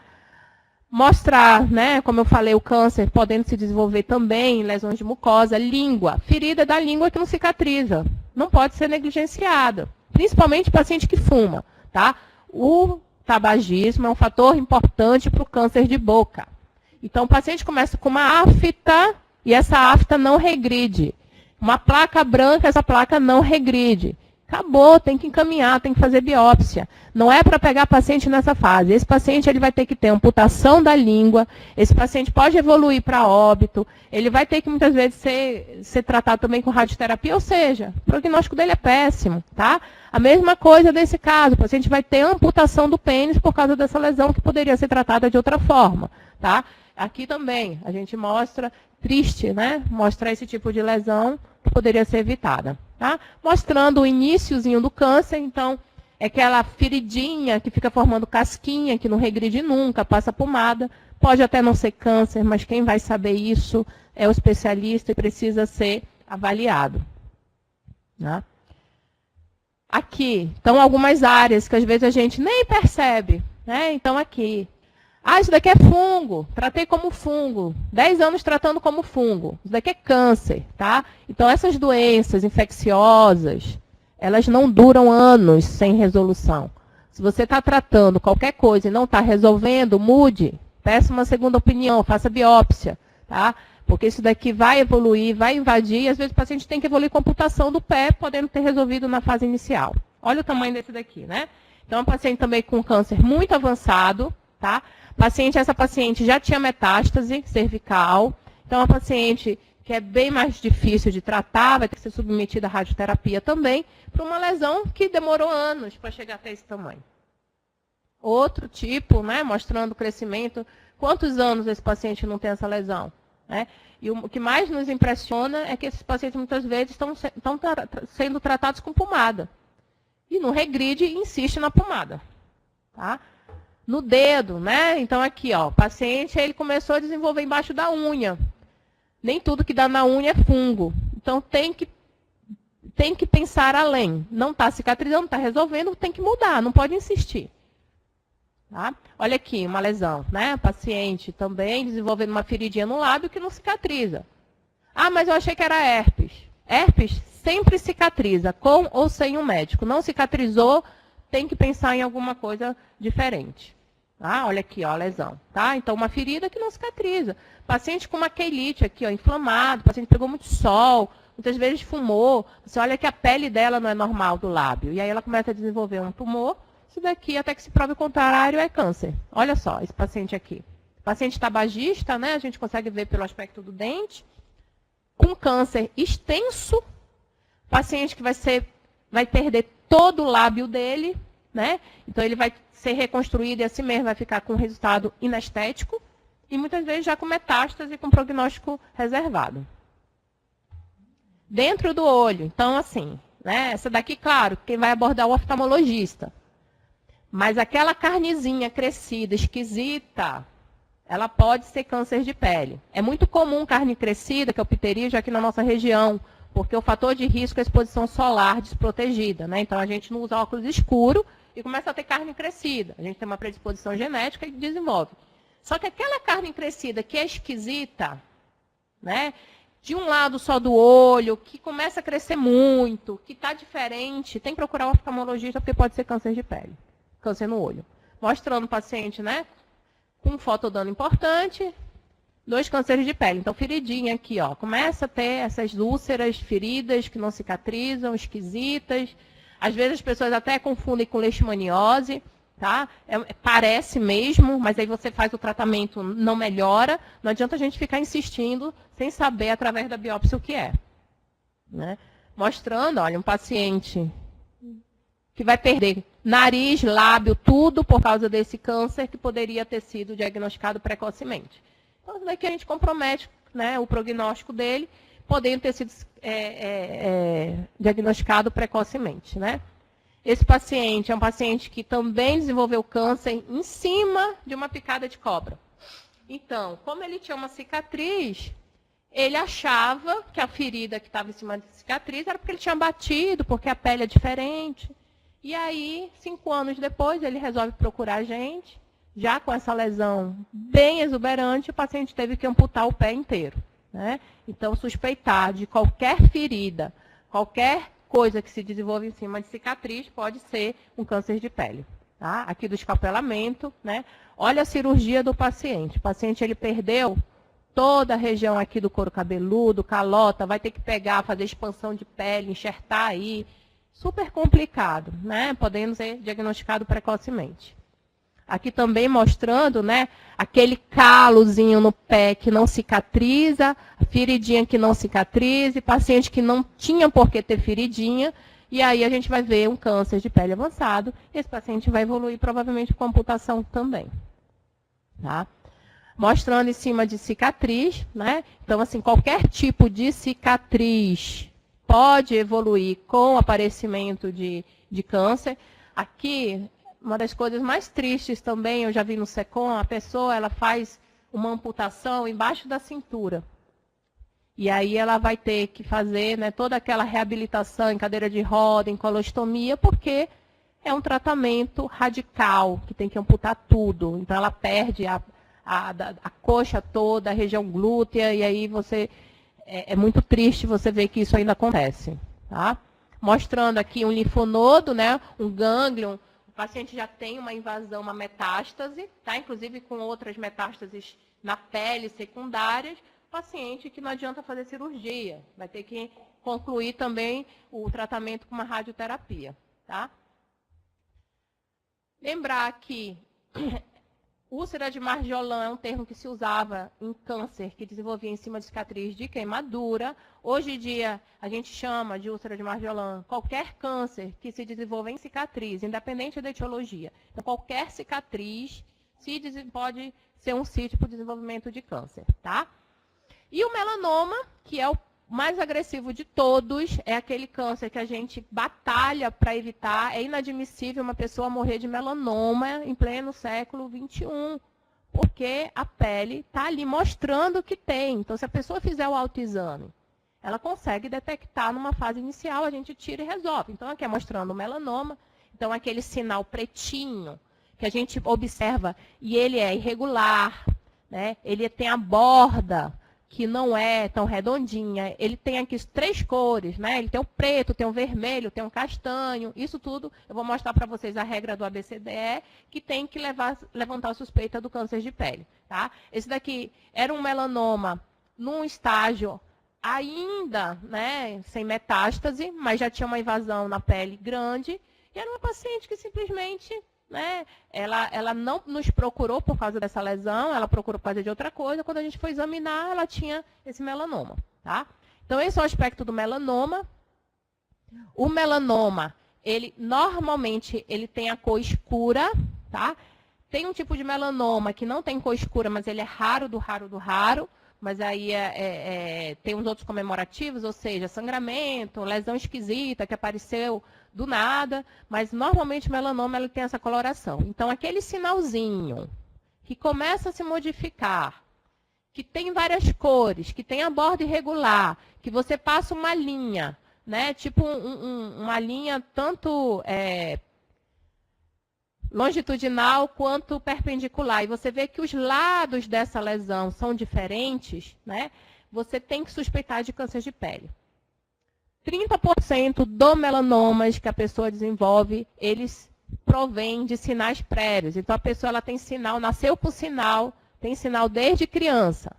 [SPEAKER 1] Mostrar, né, como eu falei, o câncer podendo se desenvolver também em lesões de mucosa, língua, ferida da língua que não cicatriza. Não pode ser negligenciada, principalmente paciente que fuma. Tá? O tabagismo é um fator importante para o câncer de boca. Então, o paciente começa com uma afta e essa afta não regride. Uma placa branca, essa placa não regride. Acabou, tem que encaminhar, tem que fazer biópsia. Não é para pegar paciente nessa fase. Esse paciente ele vai ter que ter amputação da língua, esse paciente pode evoluir para óbito, ele vai ter que muitas vezes ser tratado também com radioterapia, ou seja, o prognóstico dele é péssimo. Tá? A mesma coisa desse caso, o paciente vai ter amputação do pênis por causa dessa lesão que poderia ser tratada de outra forma. Tá? Aqui também, a gente mostra, triste, né? Mostrar esse tipo de lesão que poderia ser evitada. Tá? Mostrando o iniciozinho do câncer, então, é aquela feridinha que fica formando casquinha, que não regride nunca, passa pomada. Pode até não ser câncer, mas quem vai saber isso é o especialista e precisa ser avaliado. Tá? Aqui, estão algumas áreas que às vezes a gente nem percebe. Né? Então, aqui. Ah, isso daqui é fungo, tratei como fungo, 10 anos tratando como fungo. Isso daqui é câncer, tá? Então, essas doenças infecciosas, elas não duram anos sem resolução. Se você está tratando qualquer coisa e não está resolvendo, mude, peça uma segunda opinião, faça biópsia, tá? Porque isso daqui vai evoluir, vai invadir, e às vezes o paciente tem que evoluir com amputação do pé, podendo ter resolvido na fase inicial. Olha o tamanho desse daqui, né? Então, é um paciente também com câncer muito avançado, tá? Essa paciente já tinha metástase cervical, então é uma paciente que é bem mais difícil de tratar, vai ter que ser submetida à radioterapia também, para uma lesão que demorou anos para chegar até esse tamanho. Outro tipo, né, mostrando o crescimento, quantos anos esse paciente não tem essa lesão? Né? E o que mais nos impressiona é que esses pacientes muitas vezes estão sendo tratados com pomada. E não regride e insiste na pomada. Tá? No dedo, né? Então aqui, ó, o paciente ele começou a desenvolver embaixo da unha. Nem tudo que dá na unha é fungo. Então tem que pensar além. Não está cicatrizando, não está resolvendo, tem que mudar, não pode insistir. Tá? Olha aqui, uma lesão, né? Paciente também desenvolvendo uma feridinha no lábio que não cicatriza. Ah, mas eu achei que era herpes. Herpes sempre cicatriza, com ou sem um médico. Não cicatrizou, tem que pensar em alguma coisa diferente. Tá? Olha aqui, ó, a lesão. Tá? Então, uma ferida que não cicatriza. Paciente com uma queilite aqui, ó, inflamado, paciente pegou muito sol, muitas vezes fumou. Você olha que a pele dela não é normal do lábio. E aí ela começa a desenvolver um tumor. Isso daqui, até que se prove o contrário, é câncer. Olha só, esse paciente aqui. Paciente tabagista, né? A gente consegue ver pelo aspecto do dente. Com câncer extenso. Paciente que vai perder todo o lábio dele, né? Então ele vai ser reconstruído e assim mesmo vai ficar com um resultado inestético e muitas vezes já com metástase e com prognóstico reservado. Dentro do olho, então assim, né? Essa daqui, claro, quem vai abordar é o oftalmologista. Mas aquela carnezinha crescida, esquisita, ela pode ser câncer de pele. É muito comum carne crescida, que é o pterígio aqui na nossa região, porque o fator de risco é a exposição solar desprotegida, né? Então, a gente não usa óculos escuro e começa a ter carne crescida. A gente tem uma predisposição genética e desenvolve. Só que aquela carne crescida que é esquisita, né? De um lado só do olho, que começa a crescer muito, que está diferente, tem que procurar um oftalmologista porque pode ser câncer de pele, câncer no olho. Mostrando o paciente, né? Com um fotodano importante, 2 cânceres de pele. Então, feridinha aqui, ó. Começa a ter essas úlceras, feridas que não cicatrizam, esquisitas. Às vezes as pessoas até confundem com leishmaniose, tá? Parece mesmo, mas aí você faz o tratamento, não melhora. Não adianta a gente ficar insistindo sem saber através da biópsia o que é. né? Mostrando, olha, um paciente que vai perder nariz, lábio, tudo por causa desse câncer que poderia ter sido diagnosticado precocemente. Então, isso daqui a gente compromete, né, o prognóstico dele, podendo ter sido diagnosticado precocemente, né? Esse paciente é um paciente que também desenvolveu câncer em cima de uma picada de cobra. Então, como ele tinha uma cicatriz, ele achava que a ferida que estava em cima da cicatriz era porque ele tinha batido, porque a pele é diferente. E aí, 5 anos depois, ele resolve procurar a gente, já com essa lesão bem exuberante, o paciente teve que amputar o pé inteiro, né? Então, suspeitar de qualquer ferida, qualquer coisa que se desenvolve em cima de cicatriz, pode ser um câncer de pele. Tá? Aqui do escapelamento, né? Olha a cirurgia do paciente. O paciente ele perdeu toda a região aqui do couro cabeludo, calota, vai ter que pegar, fazer expansão de pele, enxertar aí. Super complicado, né? Podendo ser diagnosticado precocemente. Aqui também mostrando, né, aquele calozinho no pé que não cicatriza, feridinha que não cicatriza, paciente que não tinha por que ter feridinha, e aí a gente vai ver um câncer de pele avançado, e esse paciente vai evoluir provavelmente com amputação também. Tá? Mostrando em cima de cicatriz, né? Então, assim, qualquer tipo de cicatriz pode evoluir com o aparecimento de câncer. Aqui, uma das coisas mais tristes também, eu já vi no SECOM, a pessoa ela faz uma amputação embaixo da cintura. E aí ela vai ter que fazer, né, toda aquela reabilitação em cadeira de roda, em colostomia, porque é um tratamento radical, que tem que amputar tudo. Então ela perde a coxa toda, a região glútea, e aí você é muito triste você ver que isso ainda acontece. Tá? Mostrando aqui um linfonodo, né, um gânglio. O paciente já tem uma invasão, uma metástase, tá? Inclusive com outras metástases na pele secundárias. Paciente que não adianta fazer cirurgia, vai ter que concluir também o tratamento com uma radioterapia. Tá? Lembrar que úlcera de Marjolin é um termo que se usava em câncer que desenvolvia em cima de cicatriz de queimadura. Hoje em dia, a gente chama de úlcera de Marjolin qualquer câncer que se desenvolva em cicatriz, independente da etiologia. Então, qualquer cicatriz pode ser um sítio para o desenvolvimento de câncer. Tá? E o melanoma, que é o mais agressivo de todos, é aquele câncer que a gente batalha para evitar. É inadmissível uma pessoa morrer de melanoma em pleno século XXI, porque a pele está ali mostrando que tem. Então, se a pessoa fizer o autoexame, ela consegue detectar numa fase inicial, a gente tira e resolve. Então, aqui é mostrando o melanoma, então aquele sinal pretinho que a gente observa, e ele é irregular, né? Ele tem a borda que não é tão redondinha, ele tem aqui 3 cores, né? Ele tem o preto, tem o vermelho, tem o castanho, isso tudo, eu vou mostrar para vocês a regra do ABCDE, que tem que levantar a suspeita do câncer de pele, tá? Esse daqui era um melanoma num estágio ainda, né, sem metástase, mas já tinha uma invasão na pele grande, e era uma paciente que simplesmente, né, ela não nos procurou por causa dessa lesão, ela procurou por causa de outra coisa. Quando a gente foi examinar, ela tinha esse melanoma. Tá? Então, esse é o aspecto do melanoma. O melanoma, normalmente, ele tem a cor escura. Tá? Tem um tipo de melanoma que não tem cor escura, mas ele é raro do raro do raro. Mas aí tem uns outros comemorativos, ou seja, sangramento, lesão esquisita que apareceu do nada, mas normalmente o melanoma ele tem essa coloração. Então, aquele sinalzinho que começa a se modificar, que tem várias cores, que tem a borda irregular, que você passa uma linha, né? Tipo uma linha tanto longitudinal quanto perpendicular, e você vê que os lados dessa lesão são diferentes, né? Você tem que suspeitar de câncer de pele. 30% do melanomas que a pessoa desenvolve, eles provêm de sinais prévios. Então, a pessoa ela tem sinal, nasceu com sinal, tem sinal desde criança.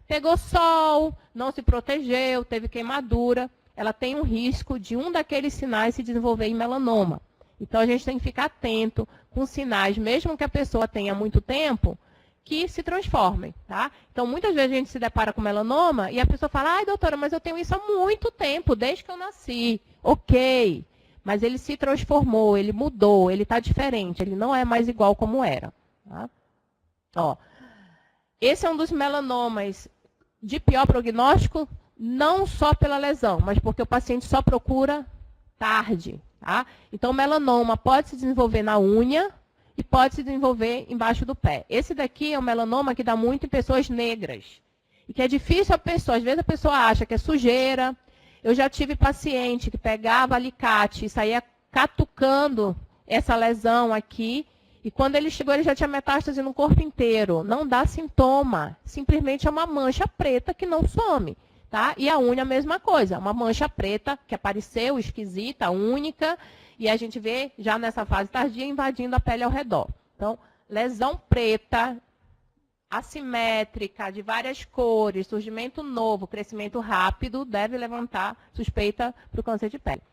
[SPEAKER 1] Pegou sol, não se protegeu, teve queimadura, ela tem um risco de um daqueles sinais se desenvolver em melanoma. Então, a gente tem que ficar atento com sinais, mesmo que a pessoa tenha muito tempo, que se transformem, tá? Então, muitas vezes a gente se depara com melanoma e a pessoa fala, ai, doutora, mas eu tenho isso há muito tempo, desde que eu nasci. Ok, mas ele se transformou, ele mudou, ele está diferente, ele não é mais igual como era. Tá? Ó, esse é um dos melanomas de pior prognóstico, não só pela lesão, mas porque o paciente só procura tarde. Tá? Então, o melanoma pode se desenvolver na unha, e pode se desenvolver embaixo do pé. Esse daqui é um melanoma que dá muito em pessoas negras. E que é difícil a pessoa, às vezes a pessoa acha que é sujeira. Eu já tive paciente que pegava alicate e saía catucando essa lesão aqui. E quando ele chegou, ele já tinha metástase no corpo inteiro. Não dá sintoma. Simplesmente é uma mancha preta que não some. Tá? E a unha a mesma coisa. Uma mancha preta que apareceu, esquisita, única. E a gente vê, já nessa fase tardia, invadindo a pele ao redor. Então, lesão preta, assimétrica, de várias cores, surgimento novo, crescimento rápido, deve levantar suspeita para o câncer de pele.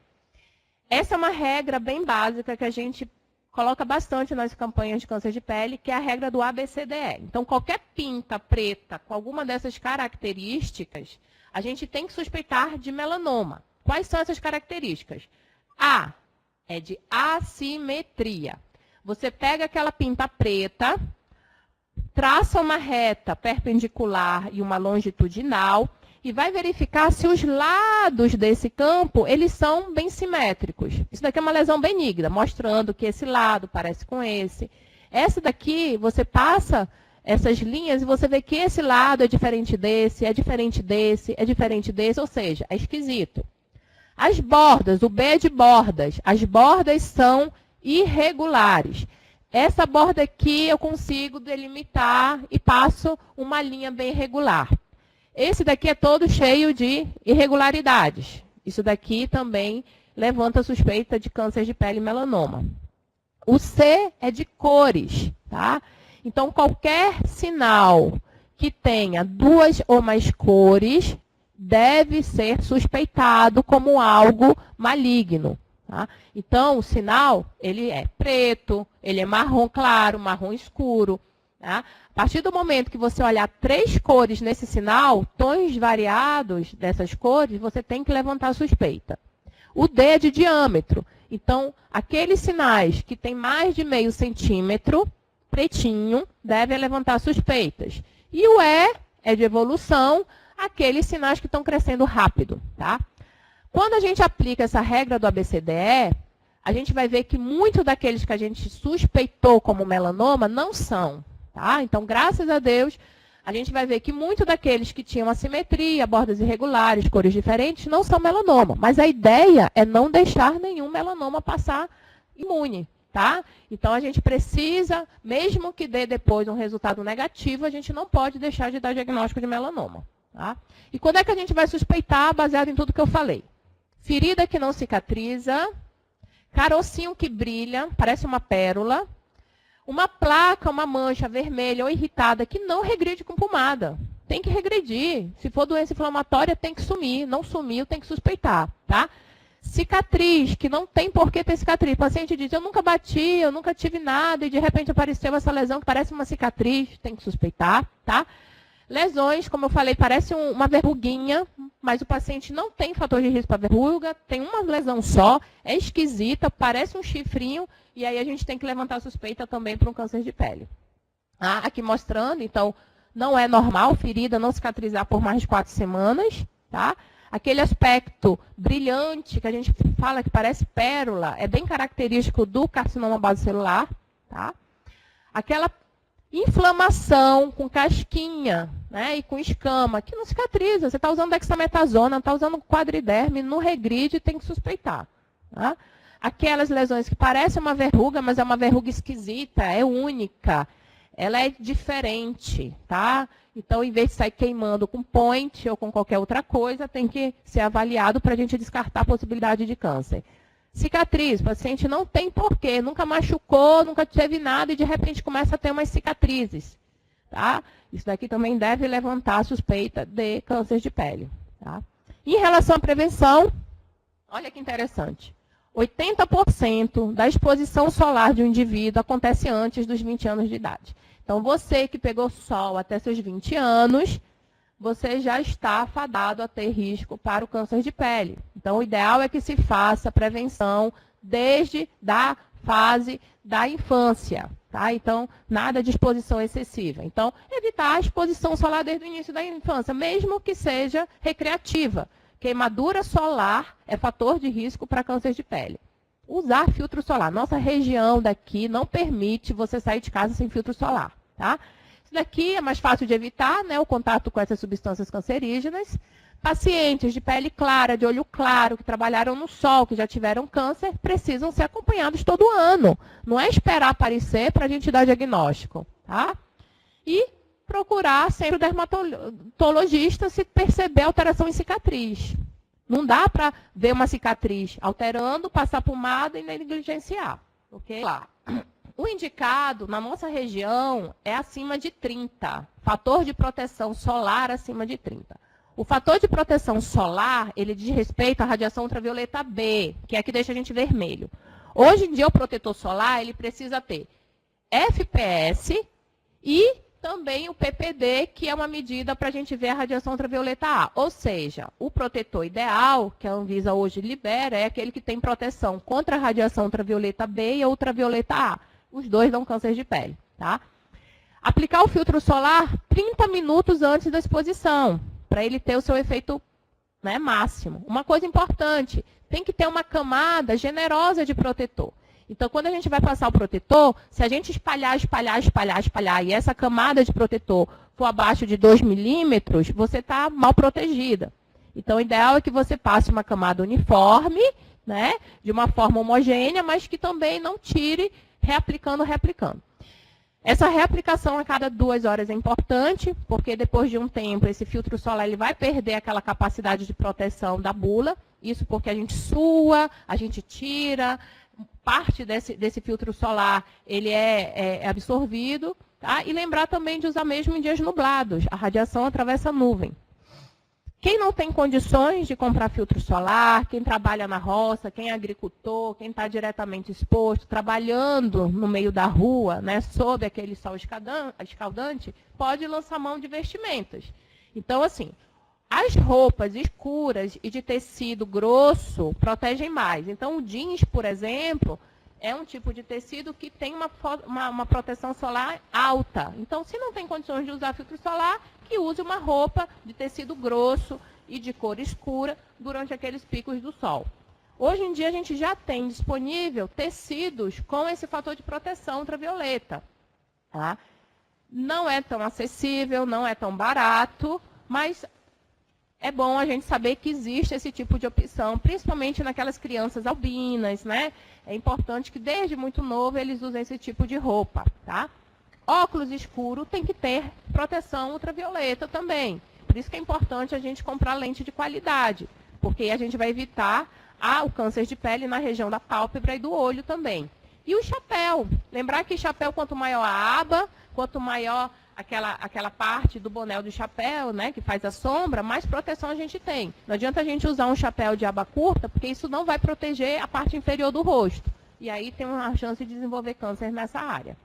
[SPEAKER 1] Essa é uma regra bem básica que a gente coloca bastante nas campanhas de câncer de pele, que é a regra do ABCDE. Então, qualquer pinta preta com alguma dessas características, a gente tem que suspeitar de melanoma. Quais são essas características? A é de assimetria. Você pega aquela pinta preta, traça uma reta perpendicular e uma longitudinal e vai verificar se os lados desse campo, eles são bem simétricos. Isso daqui é uma lesão benigna, mostrando que esse lado parece com esse. Essa daqui, você passa essas linhas e você vê que esse lado é diferente desse, é diferente desse, é diferente desse, ou seja, é esquisito. As bordas, o B é de bordas. As bordas são irregulares. Essa borda aqui eu consigo delimitar e passo uma linha bem regular. Esse daqui é todo cheio de irregularidades. Isso daqui também levanta suspeita de câncer de pele e melanoma. O C é de cores, tá? Então, qualquer sinal que tenha duas ou mais cores deve ser suspeitado como algo maligno. Tá? Então, o sinal, ele é preto, ele é marrom claro, marrom escuro. Tá? A partir do momento que você olhar 3 cores nesse sinal, tons variados dessas cores, você tem que levantar a suspeita. O D é de diâmetro. Então, aqueles sinais que têm mais de meio centímetro, pretinho, devem levantar suspeitas. E o E é de evolução, aqueles sinais que estão crescendo rápido, tá? Quando a gente aplica essa regra do ABCDE, a gente vai ver que muitos daqueles que a gente suspeitou como melanoma não são, tá? Então, graças a Deus, a gente vai ver que muitos daqueles que tinham assimetria, bordas irregulares, cores diferentes, não são melanoma. Mas a ideia é não deixar nenhum melanoma passar imune, tá? Então, a gente precisa, mesmo que dê depois um resultado negativo, a gente não pode deixar de dar diagnóstico de melanoma. Tá? E quando é que a gente vai suspeitar, baseado em tudo que eu falei? Ferida que não cicatriza, carocinho que brilha, parece uma pérola, uma placa, uma mancha vermelha ou irritada que não regride com pomada. Tem que regredir. Se for doença inflamatória, tem que sumir. Não sumiu, tem que suspeitar. Tá? Cicatriz, que não tem por que ter cicatriz. O paciente diz, eu nunca bati, eu nunca tive nada, e de repente apareceu essa lesão que parece uma cicatriz, tem que suspeitar. Tá? Lesões, como eu falei, parece uma verruguinha, mas o paciente não tem fator de risco para verruga, tem uma lesão só, é esquisita, parece um chifrinho, e aí a gente tem que levantar a suspeita também para um câncer de pele. Ah, aqui mostrando, então, não é normal ferida não cicatrizar por mais de 4 semanas, tá? Aquele aspecto brilhante, que a gente fala que parece pérola, é bem característico do carcinoma basocelular, tá? Aquela inflamação com casquinha, né, e com escama, que não cicatriza. Você está usando dexametasona, está usando quadriderme, não regride, tem que suspeitar. Tá? Aquelas lesões que parecem uma verruga, mas é uma verruga esquisita, é única, ela é diferente, tá? Então, em vez de sair queimando com point ou com qualquer outra coisa, tem que ser avaliado para a gente descartar a possibilidade de câncer. Cicatriz, o paciente não tem porquê, nunca machucou, nunca teve nada e de repente começa a ter umas cicatrizes. Tá? Isso daqui também deve levantar a suspeita de câncer de pele. Tá? Em relação à prevenção, olha que interessante. 80% da exposição solar de um indivíduo acontece antes dos 20 anos de idade. Então, você que pegou sol até seus 20 anos, você já está fadado a ter risco para o câncer de pele. Então, o ideal é que se faça prevenção desde a fase da infância. Tá? Então, nada de exposição excessiva. Então, evitar a exposição solar desde o início da infância, mesmo que seja recreativa. Queimadura solar é fator de risco para câncer de pele. Usar filtro solar. Nossa região daqui não permite você sair de casa sem filtro solar. Tá? Isso daqui é mais fácil de evitar, né, o contato com essas substâncias cancerígenas. Pacientes de pele clara, de olho claro, que trabalharam no sol, que já tiveram câncer, precisam ser acompanhados todo ano. Não é esperar aparecer para a gente dar diagnóstico. Tá? E procurar sempre o dermatologista se perceber alteração em cicatriz. Não dá para ver uma cicatriz alterando, passar pomada e negligenciar. Okay? O indicado na nossa região é acima de 30. Fator de proteção solar acima de 30. O fator de proteção solar, ele diz respeito à radiação ultravioleta B, que é a que deixa a gente vermelho. Hoje em dia, o protetor solar, ele precisa ter FPS e também o PPD, que é uma medida para a gente ver a radiação ultravioleta A. Ou seja, o protetor ideal, que a Anvisa hoje libera, é aquele que tem proteção contra a radiação ultravioleta B e a ultravioleta A. Os dois dão câncer de pele. Tá? Aplicar o filtro solar 30 minutos antes da exposição, para ele ter o seu efeito, né, máximo. Uma coisa importante, tem que ter uma camada generosa de protetor. Então, quando a gente vai passar o protetor, se a gente espalhar, e essa camada de protetor for abaixo de 2 milímetros, você está mal protegida. Então, o ideal é que você passe uma camada uniforme, né, de uma forma homogênea, mas que também não tire replicando. Essa reaplicação a cada 2 horas é importante, porque depois de um tempo, esse filtro solar ele vai perder aquela capacidade de proteção da bula. Isso porque a gente sua, a gente tira, parte desse filtro solar ele é absorvido. Tá? E lembrar também de usar mesmo em dias nublados. A radiação atravessa a nuvem. Quem não tem condições de comprar filtro solar, quem trabalha na roça, quem é agricultor, quem está diretamente exposto, trabalhando no meio da rua, né, sob aquele sol escaldante, pode lançar mão de vestimentas. Então, assim, as roupas escuras e de tecido grosso protegem mais. Então, o jeans, por exemplo, é um tipo de tecido que tem uma proteção solar alta. Então, se não tem condições de usar filtro solar, que use uma roupa de tecido grosso e de cor escura durante aqueles picos do sol. Hoje em dia, a gente já tem disponível tecidos com esse fator de proteção ultravioleta. Tá? Não é tão acessível, não é tão barato, mas é bom a gente saber que existe esse tipo de opção, principalmente naquelas crianças albinas, né? É importante que desde muito novo eles usem esse tipo de roupa, tá? Óculos escuro tem que ter proteção ultravioleta também. Por isso que é importante a gente comprar lente de qualidade, porque a gente vai evitar o câncer de pele na região da pálpebra e do olho também. E o chapéu. Lembrar que chapéu, quanto maior a aba, quanto maior aquela parte do boné do chapéu, né, que faz a sombra, mais proteção a gente tem. Não adianta a gente usar um chapéu de aba curta, porque isso não vai proteger a parte inferior do rosto. E aí tem uma chance de desenvolver câncer nessa área.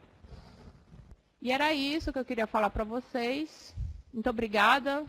[SPEAKER 1] E era isso que eu queria falar para vocês. Muito obrigada.